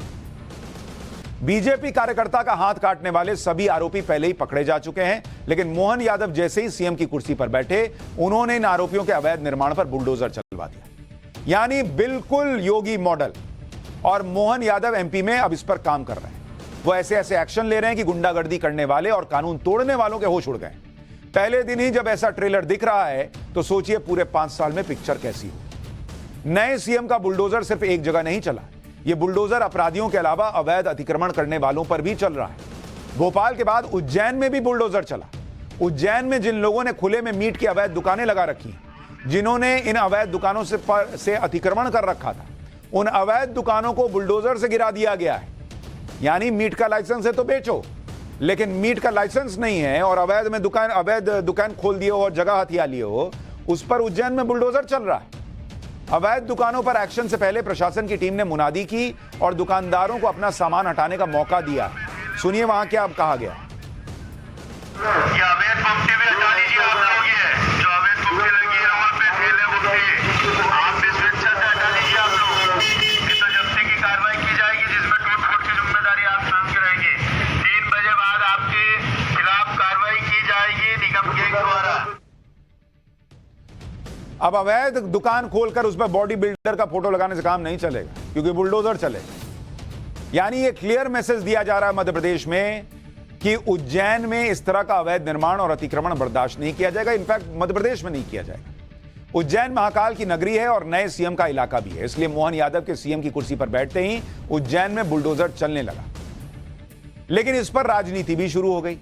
बीजेपी कार्यकर्ता का हाथ काटने वाले सभी आरोपी पहले ही पकड़े जा चुके हैं, लेकिन मोहन यादव जैसे ही सीएम की कुर्सी पर बैठे, उन्होंने इन आरोपियों के अवैध निर्माण पर बुलडोजर चलवा दिया। यानी बिल्कुल योगी मॉडल। और मोहन यादव एमपी में अब इस पर काम कर रहे हैं। वो ऐसे ऐसे एक्शन ले रहे हैं कि गुंडागर्दी करने वाले और कानून तोड़ने वालों के होश उड़ गए। पहले दिन ही जब ऐसा ट्रेलर दिख रहा है तो सोचिए पूरे 5 साल में पिक्चर कैसी हो। नए सीएम का बुलडोजर सिर्फ एक जगह नहीं चला, ये बुलडोजर अपराधियों के अलावा अवैध अतिक्रमण करने वालों पर भी चल रहा है। भोपाल के बाद उज्जैन में भी बुलडोजर चला। उज्जैन में जिन लोगों ने खुले में मीट की अवैध दुकानें लगा रखी, जिन्होंने इन अवैध दुकानों से अतिक्रमण कर रखा था, उन अवैध दुकानों को बुलडोजर से गिरा दिया गया है। यानी मीट का लाइसेंस है तो बेचो, लेकिन मीट का लाइसेंस नहीं है और अवैध दुकान खोल दिए हो और जगह हथिया लिए हो, उस पर उज्जैन में बुलडोजर चल रहा है। अवैध दुकानों पर एक्शन से पहले प्रशासन की टीम ने मुनादी की और दुकानदारों को अपना सामान हटाने का मौका दिया। सुनिए वहां क्या कहा गया। अवैध पंक्ति भी हटा लीजिए आप लोग, ये जो अवैध पंक्ति लगी है वहाँ पे ठेले बुकते आप भी स्वेच्छा से हटा लीजिए आप लोग। नहीं तो जब्ती की कार्रवाई की जाएगी जिसमें टूट-फूट की जिम्मेदारी आप स्वयं की रहेगी। 3 बजे बाद आपके खिलाफ कार्रवाई की जाएगी निगम के द्वारा। अब अवैध दुकान खोलकर उस पर बॉडी बिल्डर का फोटो लगाने से काम नहीं चलेगा, क्योंकि बुलडोजर चलेगा। यानी ये क्लियर मैसेज दिया जा रहा है मध्य प्रदेश में कि उज्जैन में इस तरह का अवैध निर्माण और अतिक्रमण बर्दाश्त नहीं किया जाएगा। इनफैक्ट मध्य प्रदेश में नहीं किया जाएगा। उज्जैन महाकाल की नगरी है और नए सीएम का इलाका भी है, इसलिए मोहन यादव के सीएम की कुर्सी पर बैठते ही उज्जैन में बुलडोजर चलने लगा। लेकिन इस पर राजनीति भी शुरू हो गई।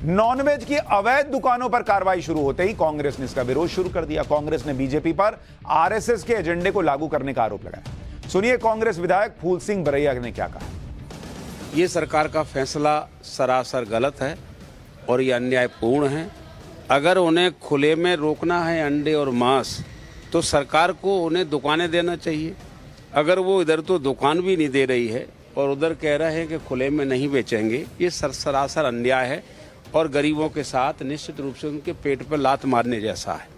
नॉनवेज की अवैध दुकानों पर कार्रवाई शुरू होते ही कांग्रेस ने इसका विरोध शुरू कर दिया। कांग्रेस ने बीजेपी पर आरएसएस के एजेंडे को लागू करने का आरोप लगाया। सुनिए कांग्रेस विधायक फूल सिंह बरैया ने क्या कहा। ये सरकार का फैसला सरासर गलत है और ये अन्यायपूर्ण है। अगर उन्हें खुले में रोकना है अंडे और मांस, तो सरकार को उन्हें दुकानें देना चाहिए। अगर वो इधर तो दुकान भी नहीं दे रही है और उधर कह रहे हैं कि खुले में नहीं बेचेंगे, ये सरासर अन्याय है और गरीबों के साथ निश्चित रूप से उनके पेट पर लात मारने जैसा है।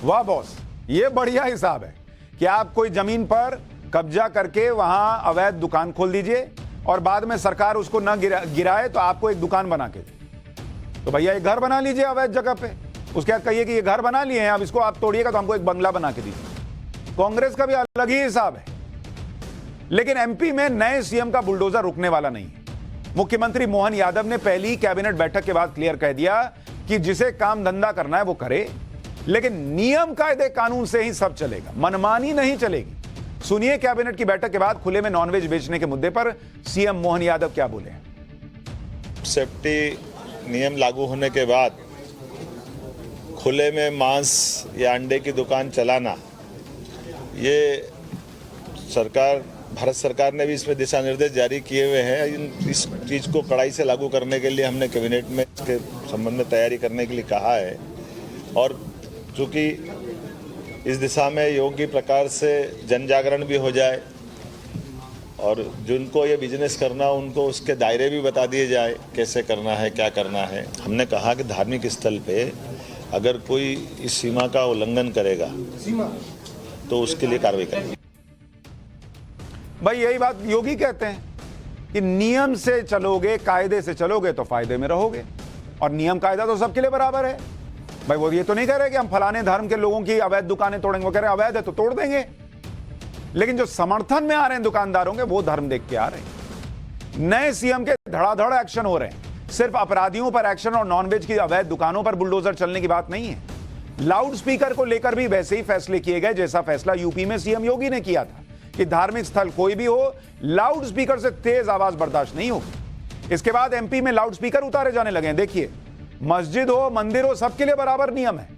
वाह बॉस, ये बढ़िया हिसाब है कि आप कोई जमीन पर कब्जा करके वहां अवैध दुकान खोल दीजिए और बाद में सरकार उसको न गिराए तो आपको एक दुकान बना के दे। तो भैया एक घर बना लीजिए अवैध जगह पे, उसके बाद कहिए कि ये घर बना लिए हैं, अब इसको आप तोड़िएगा तो हमको एक बंगला बना के दीजिए। कांग्रेस का भी अलग ही हिसाब है। लेकिन एमपी में नए सीएम का बुलडोजर रुकने वाला नहीं है। मुख्यमंत्री मोहन यादव ने पहली कैबिनेट बैठक के बाद क्लियर कह दिया कि जिसे काम धंधा करना है वो करे, लेकिन नियम कायदे कानून से ही सब चलेगा, मनमानी नहीं चलेगी। सुनिए कैबिनेट की बैठक के बाद खुले में नॉनवेज बेचने के मुद्दे पर सीएम मोहन यादव क्या बोले। सेफ्टी नियम लागू होने के बाद खुले में मांस या अंडे की दुकान चलाना, ये भारत सरकार ने भी इसमें दिशा निर्देश जारी किए हुए हैं। इस चीज़ को कड़ाई से लागू करने के लिए हमने कैबिनेट में इसके संबंध में तैयारी करने के लिए कहा है और चूँकि इस दिशा में योग्य प्रकार से जन जागरण भी हो जाए और जिनको ये बिजनेस करना उनको उसके दायरे भी बता दिए जाए, कैसे करना है, क्या करना है। हमने कहा कि धार्मिक स्थल पे अगर कोई इस सीमा का उल्लंघन करेगा तो उसके लिए कार्रवाई करेंगे। भाई यही बात योगी कहते हैं कि नियम से चलोगे, कायदे से चलोगे तो फायदे में रहोगे, और नियम कायदा तो सबके लिए बराबर है। भाई वो ये तो नहीं कह रहे कि हम फलाने धर्म के लोगों की अवैध दुकानें तोड़ेंगे, वो कह रहे हैं अवैध है तो तोड़ देंगे। लेकिन जो समर्थन में आ रहे हैं दुकानदारों के, वो धर्म देख के आ रहे हैं। नए सीएम के धड़ाधड़ एक्शन हो रहे हैं। सिर्फ अपराधियों पर एक्शन और नॉनवेज की अवैध दुकानों पर बुलडोजर चलने की बात नहीं है। लाउड स्पीकर को लेकर भी वैसे ही फैसले किए गए जैसा फैसला यूपी में सीएम योगी ने किया था कि धार्मिक स्थल कोई भी हो, लाउड स्पीकर से तेज आवाज बर्दाश्त नहीं होगी। इसके बाद एमपी में लाउड स्पीकर उतारे जाने लगे हैं। देखिए, मस्जिद हो, मंदिर हो, सबके लिए बराबर नियम है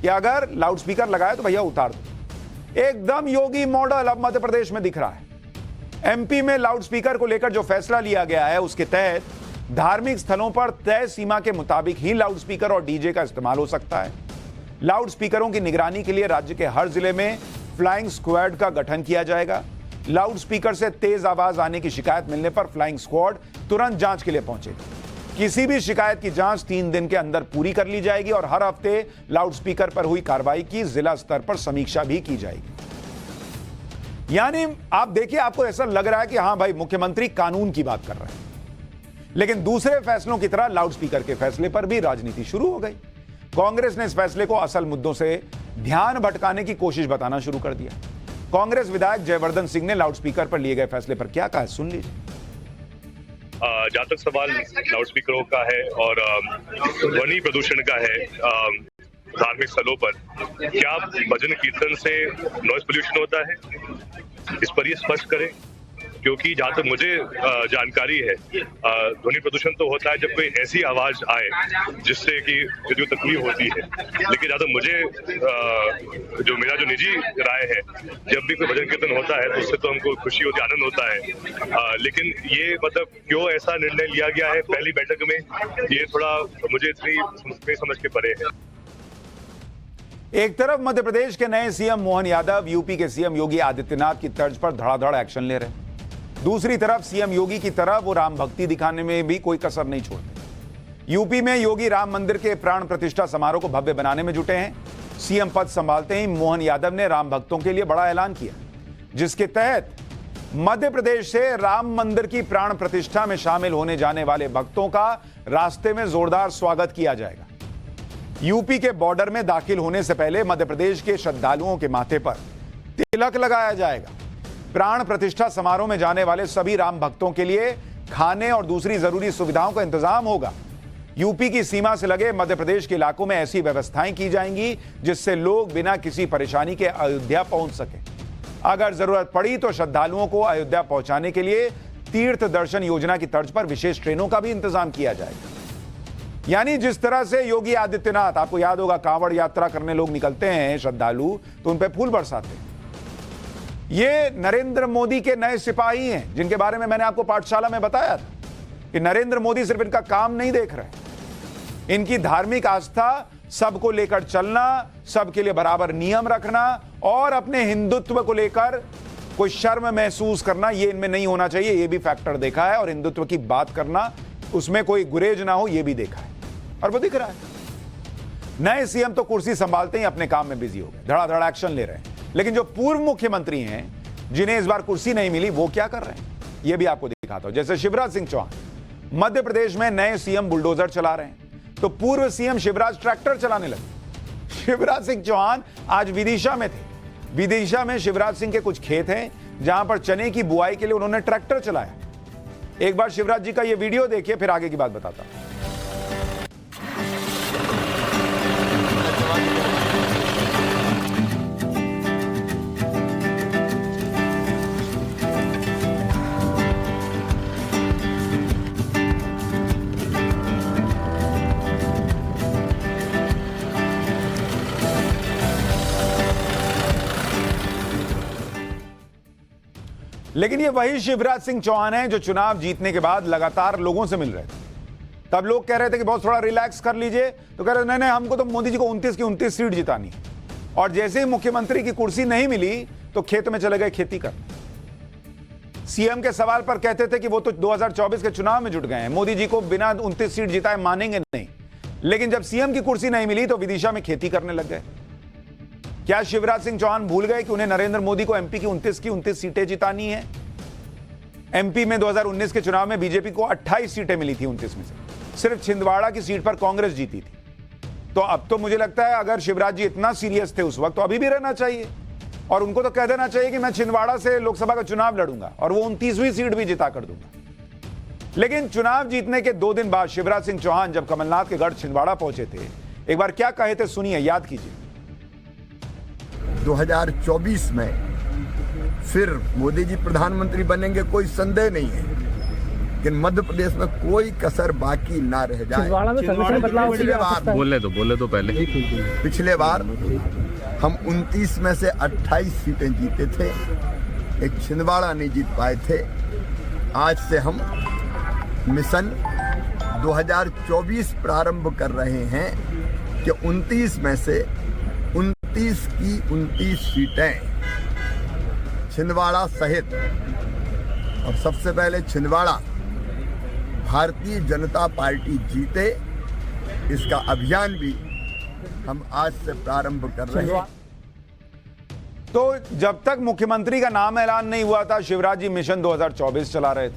कि अगर लाउड स्पीकर लगाए तो भैया उतार दो। एकदम योगी मॉडल अब मध्य प्रदेश में दिख रहा है। एमपी में लाउड स्पीकर को लेकर जो फैसला लिया गया है उसके तहत धार्मिक स्थलों पर तय सीमा के मुताबिक ही लाउड स्पीकर और डीजे का इस्तेमाल हो सकता है। लाउड स्पीकरों की निगरानी के लिए राज्य के हर जिले में फ्लाइंग स्क्वाड का गठन किया जाएगा। लाउड स्पीकर से तेज आवाज आने की शिकायत मिलने पर फ्लाइंग स्क्वाड तुरंत जांच के लिए पहुंचेगा। किसी भी शिकायत की जांच 3 दिन के अंदर पूरी कर ली जाएगी और हर हफ्ते लाउड स्पीकर पर हुई कार्रवाई की जिला स्तर पर समीक्षा भी की जाएगी। यानी आप देखिए, आपको ऐसा लग रहा है कि हां भाई मुख्यमंत्री कानून की बात कर रहे हैं, लेकिन दूसरे फैसलों की तरह लाउडस्पीकर के फैसले पर भी राजनीति शुरू हो गई। कांग्रेस ने इस फैसले को असल मुद्दों से ध्यान भटकाने की कोशिश बताना शुरू कर दिया। कांग्रेस विधायक जयवर्धन सिंह ने लाउडस्पीकर पर लिए गए फैसले पर क्या कहा, सुन लीजिए। जहां तक सवाल लाउडस्पीकरों का है और ध्वनि प्रदूषण का है धार्मिक स्थलों पर, क्या भजन कीर्तन से नॉइज पोल्यूशन होता है, इस पर ये स्पष्ट करें। क्योंकि जहां तक मुझे जानकारी है, ध्वनि प्रदूषण तो होता है जब कोई ऐसी आवाज आए जिससे कि जो तकलीफ होती है, लेकिन जहां तक मुझे जो मेरा जो निजी राय है, जब भी कोई भजन कीर्तन होता है तो उससे तो हमको खुशी होती है, आनंद होता है। लेकिन ये मतलब क्यों ऐसा निर्णय लिया गया है पहली बैठक में, ये थोड़ा मुझे इतनी समझ के परे है। एक तरफ मध्य प्रदेश के नए सीएम मोहन यादव यूपी के सीएम योगी आदित्यनाथ की तर्ज पर धड़ाधड़ एक्शन ले रहे हैं, दूसरी तरफ सीएम योगी की तरह वो राम भक्ति दिखाने में भी कोई कसर नहीं छोड़ते। यूपी में योगी राम मंदिर के प्राण प्रतिष्ठा समारोह को भव्य बनाने में जुटे हैं। सीएम पद संभालते ही मोहन यादव ने राम भक्तों के लिए बड़ा ऐलान किया, जिसके तहत मध्य प्रदेश से राम मंदिर की प्राण प्रतिष्ठा में शामिल होने जाने वाले भक्तों का रास्ते में जोरदार स्वागत किया जाएगा। यूपी के बॉर्डर में दाखिल होने से पहले मध्य प्रदेश के श्रद्धालुओं के माथे पर तिलक लगाया जाएगा। प्राण प्रतिष्ठा समारोह में जाने वाले सभी राम भक्तों के लिए खाने और दूसरी जरूरी सुविधाओं का इंतजाम होगा। यूपी की सीमा से लगे मध्य प्रदेश के इलाकों में ऐसी व्यवस्थाएं की जाएंगी जिससे लोग बिना किसी परेशानी के अयोध्या पहुंच सके। अगर जरूरत पड़ी तो श्रद्धालुओं को अयोध्या पहुंचाने के लिए तीर्थ दर्शन योजना की तर्ज पर विशेष ट्रेनों का भी इंतजाम किया जाएगा। यानी जिस तरह से योगी आदित्यनाथ, आपको याद होगा, कांवड़ यात्रा करने लोग निकलते हैं श्रद्धालु तो उन पर फूल बरसाते हैं, ये नरेंद्र मोदी के नए सिपाही हैं, जिनके बारे में मैंने आपको पाठशाला में बताया था कि नरेंद्र मोदी सिर्फ इनका काम नहीं देख रहे, इनकी धार्मिक आस्था, सबको लेकर चलना, सबके लिए बराबर नियम रखना और अपने हिंदुत्व को लेकर कोई शर्म महसूस करना, ये इनमें नहीं होना चाहिए, ये भी फैक्टर देखा है। और हिंदुत्व की बात करना, उसमें कोई गुरेज ना हो, ये भी देखा है और वो दिख रहा है। नए सीएम तो कुर्सी संभालते ही अपने काम में बिजी हो गए, धड़ाधड़ एक्शन ले रहे हैं। लेकिन जो पूर्व मुख्यमंत्री हैं, जिन्हें इस बार कुर्सी नहीं मिली, वो क्या कर रहे हैं, ये भी आपको दिखाता हूं। जैसे शिवराज सिंह चौहान मध्य प्रदेश में नए सीएम बुलडोजर चला रहे हैं, तो पूर्व सीएम शिवराज ट्रैक्टर चलाने लगे। शिवराज सिंह चौहान आज विदिशा में थे। विदिशा में शिवराज सिंह के कुछ खेत हैं जहां पर चने की बुआई के लिए उन्होंने ट्रैक्टर चलाया। एक बार शिवराज जी का यह वीडियो देखिए, फिर आगे की बात बताता हूं। लेकिन ये वही शिवराज सिंह चौहान है जो चुनाव जीतने के बाद लगातार लोगों से मिल रहे थे। तब लोग कह रहे थे कि बहुत थोड़ा रिलैक्स कर लीजिए, तो कह रहे नहीं नहीं, हमको तो मोदी जी को 29 की 29 सीट जितानी है। और जैसे ही मुख्यमंत्री की कुर्सी नहीं मिली तो खेत में चले गए खेती करने। सीएम के सवाल पर कहते थे कि वो तो 2024 के चुनाव में जुट गए हैं, मोदी जी को बिना 29 सीट जिताए मानेंगे नहीं। लेकिन जब सीएम की कुर्सी नहीं मिली तो विदिशा में खेती करने लग गए। क्या शिवराज सिंह चौहान भूल गए कि उन्हें नरेंद्र मोदी को एमपी की 29 सीटें जितानी है? एमपी में 2019 के चुनाव में बीजेपी को 28 सीटें मिली थी 29 में से, सिर्फ छिंदवाड़ा की सीट पर कांग्रेस जीती थी। तो अब तो मुझे लगता है अगर शिवराज जी इतना सीरियस थे उस वक्त, तो अभी भी रहना चाहिए और उनको तो कह देना चाहिए कि मैं छिंदवाड़ा से लोकसभा का चुनाव लड़ूंगा और वो 29वीं सीट भी जिता कर दूंगा। लेकिन चुनाव जीतने के 2 दिन बाद शिवराज सिंह चौहान जब कमलनाथ के गढ़ छिंदवाड़ा पहुंचे थे, एक बार क्या कहे थे सुनिए, याद कीजिए। 2024 में फिर मोदी जी प्रधानमंत्री बनेंगे, कोई संदेह नहीं है, लेकिन मध्य प्रदेश में कोई कसर बाकी ना रह जाए। बोले तो पहले पिछले बार हम 29 में से 28 सीटें जीते थे, एक छिंदवाड़ा नहीं जीत पाए थे। आज से हम मिशन 2024 प्रारंभ कर रहे हैं कि 29 में से 29 की 29 सीटें छिंदवाड़ा सहित, और सबसे पहले छिंदवाड़ा भारतीय जनता पार्टी जीते, इसका अभियान भी हम आज से प्रारंभ कर रहे हैं। तो जब तक मुख्यमंत्री का नाम ऐलान नहीं हुआ था, शिवराज जी मिशन 2024 चला रहे थे,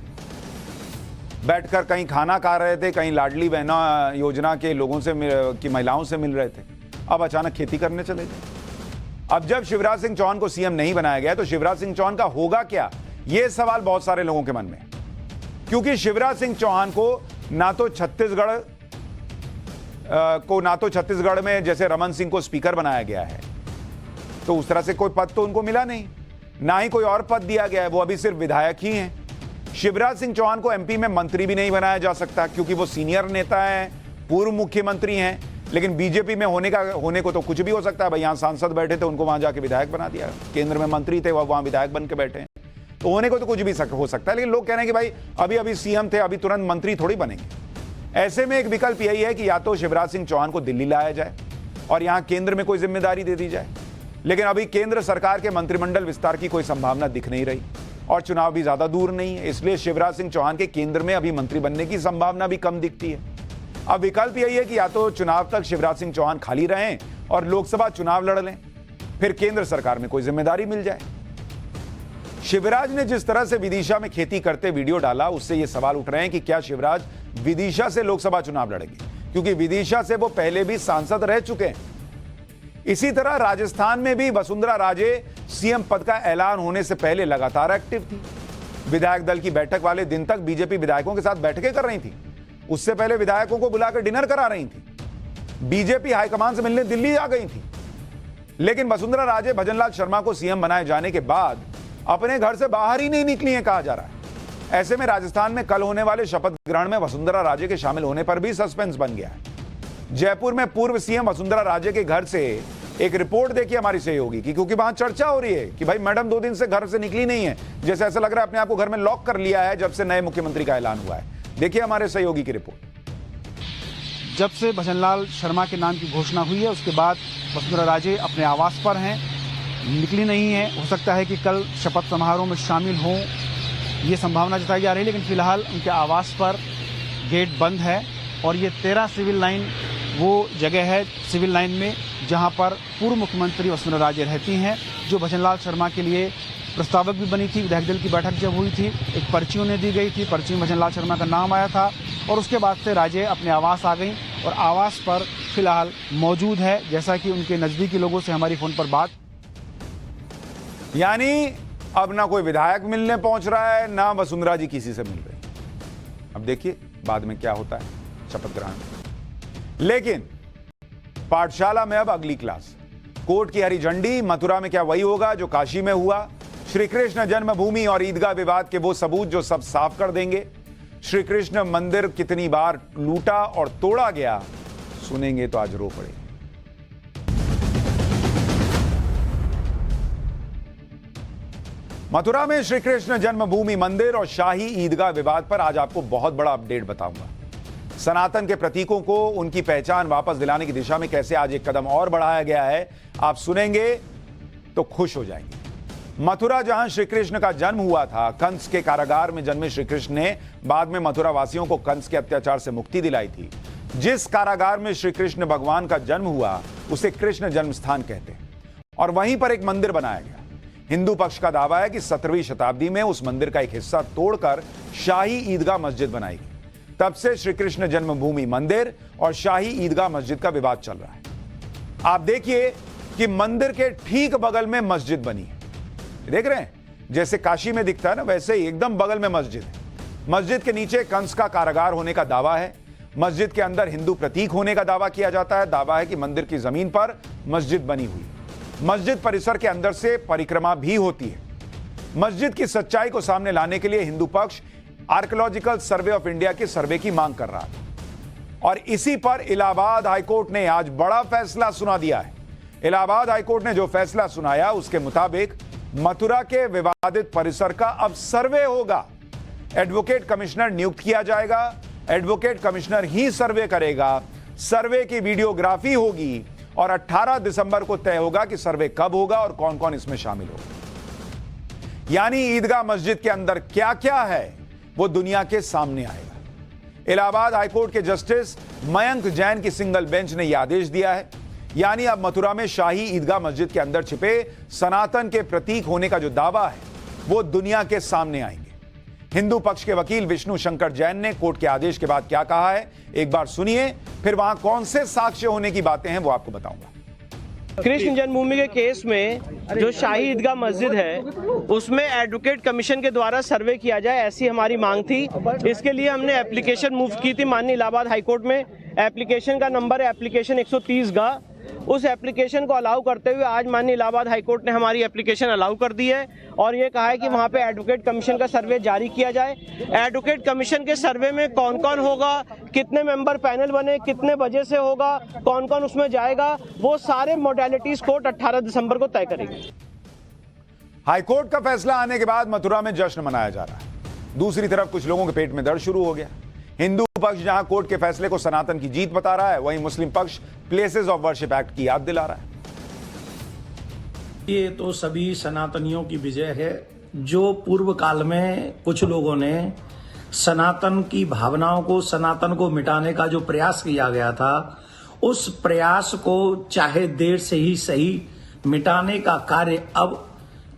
बैठकर कहीं खाना खा रहे थे, कहीं लाडली बहना योजना के लोगों से की महिलाओं से मिल रहे थे। अब अचानक खेती करने चले गए। अब जब शिवराज सिंह चौहान को सीएम नहीं बनाया गया तो शिवराज सिंह चौहान का होगा क्या, यह सवाल बहुत सारे लोगों के मन में है। क्योंकि शिवराज सिंह चौहान को ना तो छत्तीसगढ़ में जैसे रमन सिंह को स्पीकर बनाया गया है, तो उस तरह से कोई पद तो उनको मिला नहीं, ना ही कोई और पद दिया गया है, वो अभी सिर्फ विधायक ही हैं। शिवराज सिंह चौहान को एमपी में मंत्री भी नहीं बनाया जा सकता क्योंकि वो सीनियर नेता हैं, पूर्व मुख्यमंत्री हैं। लेकिन बीजेपी में होने को तो कुछ भी हो सकता है। भाई यहां सांसद बैठे थे, उनको वहां जाके विधायक बना दिया, केंद्र में मंत्री थे, वहां विधायक बन के बैठे हैं, तो होने को तो कुछ भी हो सकता है। लेकिन लोग कह रहे हैं कि भाई अभी सीएम थे, अभी तुरंत मंत्री थोड़ी बनेंगे। ऐसे में एक विकल्प यही है कि या तो शिवराज सिंह चौहान को दिल्ली लाया जाए और यहां केंद्र में कोई जिम्मेदारी दे दी जाए। लेकिन अभी केंद्र सरकार के मंत्रिमंडल विस्तार की कोई संभावना दिख नहीं रही और चुनाव भी ज्यादा दूर नहीं है, इसलिए शिवराज सिंह चौहान के केंद्र में अभी मंत्री बनने की संभावना भी कम दिखती है। अब विकल्प यही है कि या तो चुनाव तक शिवराज सिंह चौहान खाली रहें और लोकसभा चुनाव लड़ लें, फिर केंद्र सरकार में कोई जिम्मेदारी मिल जाए। शिवराज ने जिस तरह से विदिशा में खेती करते वीडियो डाला, उससे ये सवाल उठ रहे हैं कि क्या शिवराज विदिशा से लोकसभा चुनाव लड़ेंगे, क्योंकि विदिशा से वो पहले भी सांसद रह चुके हैं। इसी तरह राजस्थान में भी वसुंधरा राजे सीएम पद का ऐलान होने से पहले लगातार एक्टिव थी। विधायक दल की बैठक वाले दिन तक बीजेपी विधायकों के साथ बैठकें कर रही थी, उससे पहले विधायकों को बुलाकर डिनर करा रही थी, बीजेपी हाईकमान से मिलने दिल्ली आ गई थी। लेकिन वसुंधरा राजे भजनलाल शर्मा को सीएम बनाए जाने के बाद अपने घर से बाहर ही नहीं निकली है, कहा जा रहा है। ऐसे में राजस्थान में कल होने वाले शपथ ग्रहण में वसुंधरा राजे के शामिल होने पर भी सस्पेंस बन गया है। जयपुर में पूर्व सीएम वसुंधरा राजे के घर से एक रिपोर्ट देखी हमारी सहयोगी की, क्योंकि वहां चर्चा हो रही है कि भाई मैडम 2 दिन से घर से निकली नहीं है, जैसे ऐसा लग रहा है अपने आप को घर में लॉक कर लिया है जब से नए मुख्यमंत्री का ऐलान हुआ है। देखिए हमारे सहयोगी की रिपोर्ट। जब से भजनलाल शर्मा के नाम की घोषणा हुई है उसके बाद वसुंधरा राजे अपने आवास पर हैं, निकली नहीं है। हो सकता है कि कल शपथ समारोह में शामिल हों, ये संभावना जताई जा रही है, लेकिन फिलहाल उनके आवास पर गेट बंद है। और ये 13 सिविल लाइन वो जगह है सिविल लाइन में जहां पर पूर्व मुख्यमंत्री वसुंधरा राजे रहती हैं, जो भजनलाल शर्मा के लिए प्रस्तावक भी बनी थी। विधायक दल की बैठक जब हुई थी, एक पर्ची उन्हें दी गई थी, पर्ची में भजनलाल शर्मा का नाम आया था और उसके बाद से राजे अपने आवास आ गई और आवास पर फिलहाल मौजूद है, जैसा कि उनके नज़दीकी लोगों से हमारी फ़ोन पर बात। यानी अब ना कोई विधायक मिलने पहुंच रहा है, ना वसुंधरा जी किसी से मिल रही। अब देखिए बाद में क्या होता है शपथ ग्रहण में। लेकिन पाठशाला में अब अगली क्लास। कोर्ट की हरी झंडी, मथुरा में क्या वही होगा जो काशी में हुआ? श्री कृष्ण जन्मभूमि और ईदगाह विवाद के वो सबूत जो सब साफ कर देंगे। श्री कृष्ण मंदिर कितनी बार लूटा और तोड़ा गया, सुनेंगे तो आज रो पड़े। मथुरा में श्री कृष्ण जन्मभूमि मंदिर और शाही ईदगाह विवाद पर आज आपको बहुत बड़ा अपडेट बताऊंगा। सनातन के प्रतीकों को उनकी पहचान वापस दिलाने की दिशा में कैसे आज एक कदम और बढ़ाया गया है, आप सुनेंगे तो खुश हो जाएंगे। मथुरा जहां श्री कृष्ण का जन्म हुआ था, कंस के कारागार में जन्मे श्री कृष्ण ने बाद में मथुरा वासियों को कंस के अत्याचार से मुक्ति दिलाई थी। जिस कारागार में श्री कृष्ण भगवान का जन्म हुआ उसे कृष्ण जन्म स्थान कहते हैं और वहीं पर एक मंदिर बनाया गया। हिंदू पक्ष का दावा है कि 17वीं शताब्दी में उस मंदिर का एक हिस्सा तोड़कर शाही ईदगाह मस्जिद बनाई गई। तब से श्री कृष्ण जन्मभूमि मंदिर और शाही ईदगाह मस्जिद का विवाद चल रहा है। आप देखिए कि मंदिर के ठीक बगल में मस्जिद बनी है, देख रहे हैं जैसे काशी में दिखता है ना, वैसे ही एकदम बगल में मस्जिद है। मस्जिद के नीचे कंस का कारागार होने का दावा है। मस्जिद के अंदर हिंदू प्रतीक होने का दावा किया जाता है। दावा है कि मंदिर की जमीन पर मस्जिद बनी हुई है। मस्जिद परिसर के अंदर से परिक्रमा भी होती है। मस्जिद की सच्चाई को सामने लाने के लिए हिंदू पक्ष आर्कियोलॉजिकल सर्वे ऑफ इंडिया के सर्वे की मांग कर रहा था और इसी पर इलाहाबाद हाईकोर्ट ने आज बड़ा फैसला सुना दिया है। इलाहाबाद हाईकोर्ट ने जो फैसला सुनाया उसके मुताबिक मथुरा के विवादित परिसर का अब सर्वे होगा। एडवोकेट कमिश्नर नियुक्त किया जाएगा। एडवोकेट कमिश्नर ही सर्वे करेगा। सर्वे की वीडियोग्राफी होगी और 18 दिसंबर को तय होगा कि सर्वे कब होगा और कौन कौन इसमें शामिल होगा। यानी ईदगाह मस्जिद के अंदर क्या क्या है वो दुनिया के सामने आएगा। इलाहाबाद हाईकोर्ट के जस्टिस मयंक जैन की सिंगल बेंच ने यह आदेश दिया है यानी अब मथुरा में शाही ईदगाह मस्जिद के अंदर छिपे सनातन के प्रतीक होने का जो दावा है वो दुनिया के सामने आएंगे। हिंदू पक्ष के वकील विष्णु शंकर जैन ने कोर्ट के आदेश के बाद क्या कहा है, एक बार सुनिए, फिर वहां कौन से साक्ष्य होने की बातें हैं वो आपको बताऊंगा। कृष्ण जन्मभूमि के केस में जो शाही ईदगाह मस्जिद है उसमें एडवोकेट कमीशन के द्वारा सर्वे किया जाए, ऐसी हमारी मांग थी। इसके लिए हमने एप्लीकेशन मूव की थी माननीय इलाहाबाद हाईकोर्ट में। एप्लीकेशन का नंबर है एप्लीकेशन 130 का। उस एप्लीकेशन को अलाउ करते हुए आज माननीय इलाहाबाद हाईकोर्ट ने हमारी एप्लीकेशन अलाउ कर दी है और ये कहा है कि वहाँ पे एडवोकेट कमीशन का सर्वे जारी किया जाए। एडवोकेट कमीशन के सर्वे में कौन कौन होगा, कितने मेंबर पैनल बने, कितने बजे से होगा, कौन कौन उसमें जाएगा, वो सारे मोडेलिटीज कोर्ट 18 दिसंबर को तय करेगी। हाईकोर्ट का फैसला आने के बाद मथुरा में जश्न मनाया जा रहा है। दूसरी तरफ कुछ लोगों के पेट में दर्द शुरू हो गया। हिंदू पक्ष जहां कोर्ट के फैसले को सनातन की जीत बता रहा है, वहीं मुस्लिम पक्ष प्लेसेस ऑफ वर्शिप एक्ट की याद दिला रहा है। ये तो सभी सनातनियों की विजय है। जो पूर्व काल में कुछ लोगों ने सनातन की भावनाओं को, सनातन को मिटाने का जो प्रयास किया गया था, उस प्रयास को चाहे देर से ही सही मिटाने का कार्य अब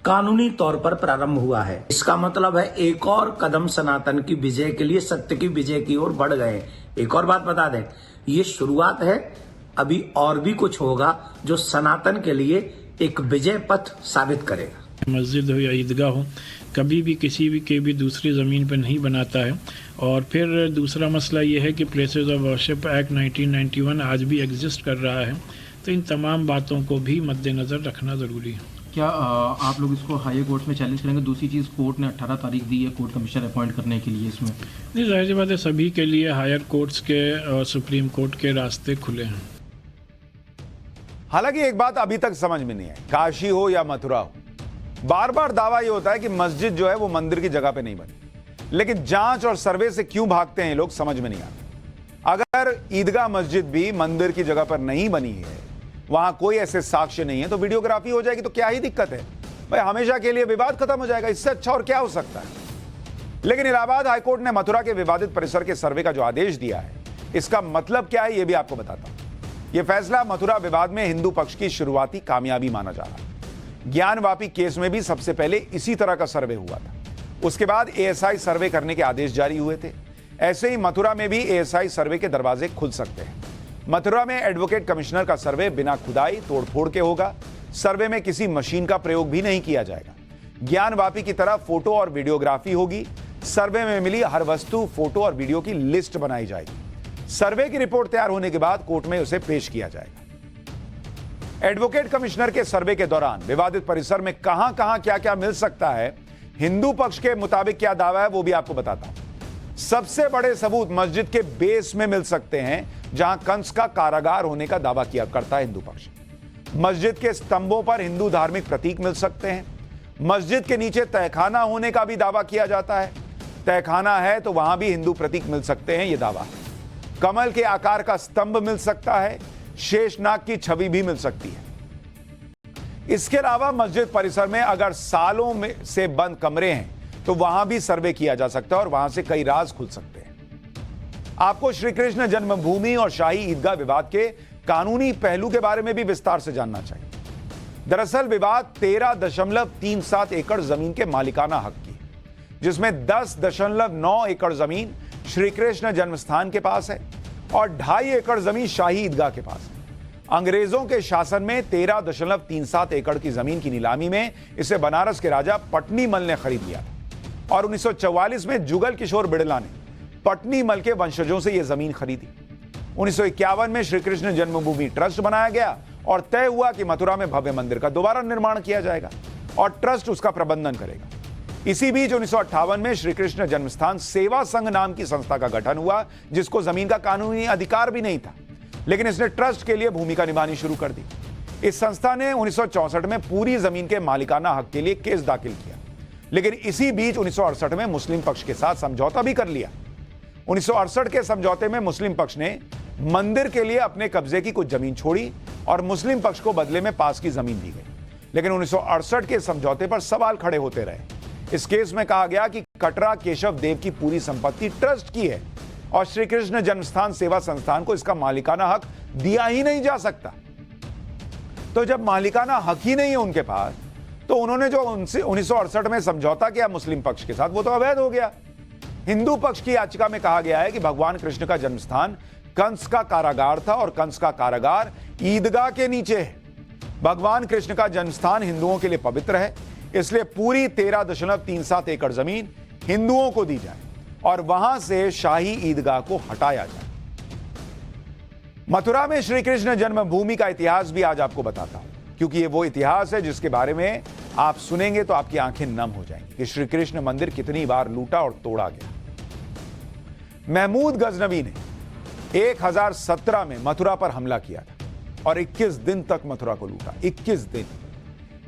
कानूनी तौर पर प्रारंभ हुआ है। इसका मतलब है एक और कदम सनातन की विजय के लिए, सत्य की विजय की ओर बढ़ गए। एक और बात बता दें, ये शुरुआत है, अभी और भी कुछ होगा जो सनातन के लिए एक विजय पथ साबित करेगा। मस्जिद हो या ईदगाह हो, कभी भी किसी भी के भी दूसरी ज़मीन पर नहीं बनाता है। और फिर दूसरा मसला ये है कि प्लेसेस ऑफ वर्शिप एक्ट 1991 आज भी एग्जिस्ट कर रहा है, तो इन तमाम बातों को भी मद्देनज़र रखना ज़रूरी है। क्या आप लोग इसको हाई कोर्ट में चैलेंज करेंगे? दूसरी चीज़, कोर्ट ने 18 तारीख दी है कोर्ट कमिश्नर अपॉइंट करने के लिए, इसमें नहीं, जाहिर सी बात है सभी के लिए हायर कोर्ट्स के और सुप्रीम कोर्ट के रास्ते खुले हैं। हालांकि एक बात अभी तक समझ में नहीं है, काशी हो या मथुरा हो, बार बार दावा यह होता है कि मस्जिद जो है वो मंदिर की जगह पे नहीं बनी, लेकिन जांच और सर्वे से क्यों भागते हैं लोग समझ में नहीं आता। अगर ईदगाह मस्जिद भी मंदिर की जगह पर नहीं बनी है, वहां कोई ऐसे साक्ष्य नहीं है, तो वीडियोग्राफी हो जाएगी तो क्या ही दिक्कत है भाई, हमेशा के लिए विवाद खत्म हो जाएगा। इससे अच्छा और क्या हो सकता है। लेकिन इलाहाबाद हाईकोर्ट ने मथुरा के विवादित परिसर के सर्वे का जो आदेश दिया है, इसका मतलब क्या है यह भी आपको बताता हूं। यह फैसला मथुरा विवाद में हिंदू पक्ष की शुरुआती कामयाबी माना जा रहा है। ज्ञानवापी केस में भी सबसे पहले इसी तरह का सर्वे हुआ था, उसके बाद एएसआई सर्वे करने के आदेश जारी हुए थे। ऐसे ही मथुरा में भी एएसआई सर्वे के दरवाजे खुल सकते हैं। मथुरा में एडवोकेट कमिश्नर का सर्वे बिना खुदाई तोड़फोड़ के होगा। सर्वे में किसी मशीन का प्रयोग भी नहीं किया जाएगा। ज्ञानवापी की तरह फोटो और वीडियोग्राफी होगी। सर्वे में मिली हर वस्तु, फोटो और वीडियो की लिस्ट बनाई जाएगी। सर्वे की रिपोर्ट तैयार होने के बाद कोर्ट में उसे पेश किया जाएगा। एडवोकेट कमिश्नर के सर्वे के दौरान विवादित परिसर में कहां कहां क्या क्या मिल सकता है, हिंदू पक्ष के मुताबिक क्या दावा है वो भी आपको बताता हूं। सबसे बड़े सबूत मस्जिद के बेस में मिल सकते हैं, जहां कंस का कारागार होने का दावा किया करता है हिंदू पक्ष। मस्जिद के स्तंभों पर हिंदू धार्मिक प्रतीक मिल सकते हैं। मस्जिद के नीचे तहखाना होने का भी दावा किया जाता है। तहखाना है तो वहां भी हिंदू प्रतीक मिल सकते हैं, यह दावा है। कमल के आकार का स्तंभ मिल सकता है। शेषनाग की छवि भी मिल सकती है। इसके अलावा मस्जिद परिसर में अगर सालों में से बंद कमरे हैं तो वहां भी सर्वे किया जा सकता है और वहां से कई राज खुल सकते हैं। आपको श्री कृष्ण जन्मभूमि और शाही ईदगाह विवाद के कानूनी पहलू के बारे में भी विस्तार से जानना चाहिए। दरअसल विवाद 13.37 एकड़ जमीन के मालिकाना हक की, जिसमें 10.9 एकड़ जमीन श्री कृष्ण जन्मस्थान के पास है और 2.5 एकड़ जमीन शाही ईदगाह के पास है। अंग्रेजों के शासन में 13.37 एकड़ की जमीन की नीलामी में इसे बनारस के राजा पटनीमल ने खरीद लिया और 1944 में जुगल किशोर बिड़ला ने पटनीमल के वंशजों से यह जमीन खरीदी। 1951 में श्री कृष्ण जन्मभूमि ट्रस्ट बनाया गया और तय हुआ कि मथुरा में भव्य मंदिर का दोबारा निर्माण किया जाएगा और ट्रस्ट उसका प्रबंधन करेगा। इसी बीच 1958 में श्री कृष्ण जन्मस्थान सेवा संघ नाम की संस्था का गठन हुआ, जिसको जमीन का कानूनी अधिकार भी नहीं था, लेकिन इसने ट्रस्ट के लिए भूमिका निभानी शुरू कर दी। इस संस्था ने 1964 में पूरी जमीन के मालिकाना हक के लिए केस दाखिल किया, लेकिन इसी बीच 1968 में मुस्लिम पक्ष के साथ समझौता भी कर लिया। 1968 के समझौते में मुस्लिम पक्ष ने मंदिर के लिए अपने कब्जे की कुछ जमीन छोड़ी और मुस्लिम पक्ष को बदले में पास की जमीन दी गई, लेकिन 1968 के समझौते पर सवाल खड़े होते रहे। इस केस में कहा गया कि कटरा केशव देव की पूरी संपत्ति ट्रस्ट की है और श्री कृष्ण जन्मस्थान सेवा संस्थान को इसका मालिकाना हक दिया ही नहीं जा सकता। तो जब मालिकाना हक ही नहीं है उनके पास, तो उन्होंने जो 1968 में समझौता किया मुस्लिम पक्ष के साथ, वो तो अवैध हो गया। हिंदू पक्ष की याचिका में कहा गया है कि भगवान कृष्ण का जन्मस्थान कंस का कारागार था और कंस का कारागार ईदगाह के नीचे है। भगवान कृष्ण का जन्मस्थान हिंदुओं के लिए पवित्र है, इसलिए पूरी 13.37 एकड़ जमीन हिंदुओं को दी जाए और वहां से शाही ईदगाह को हटाया जाए। मथुरा में श्री कृष्ण जन्मभूमि का इतिहास भी आज आपको बताता हूं, क्योंकि ये वो इतिहास है जिसके बारे में आप सुनेंगे तो आपकी आंखें नम हो जाएंगी कि श्री कृष्ण मंदिर कितनी बार लूटा और तोड़ा गया। महमूद गजनवी ने 1017 में मथुरा पर हमला किया था और 21 दिन तक मथुरा को लूटा। 21 दिन।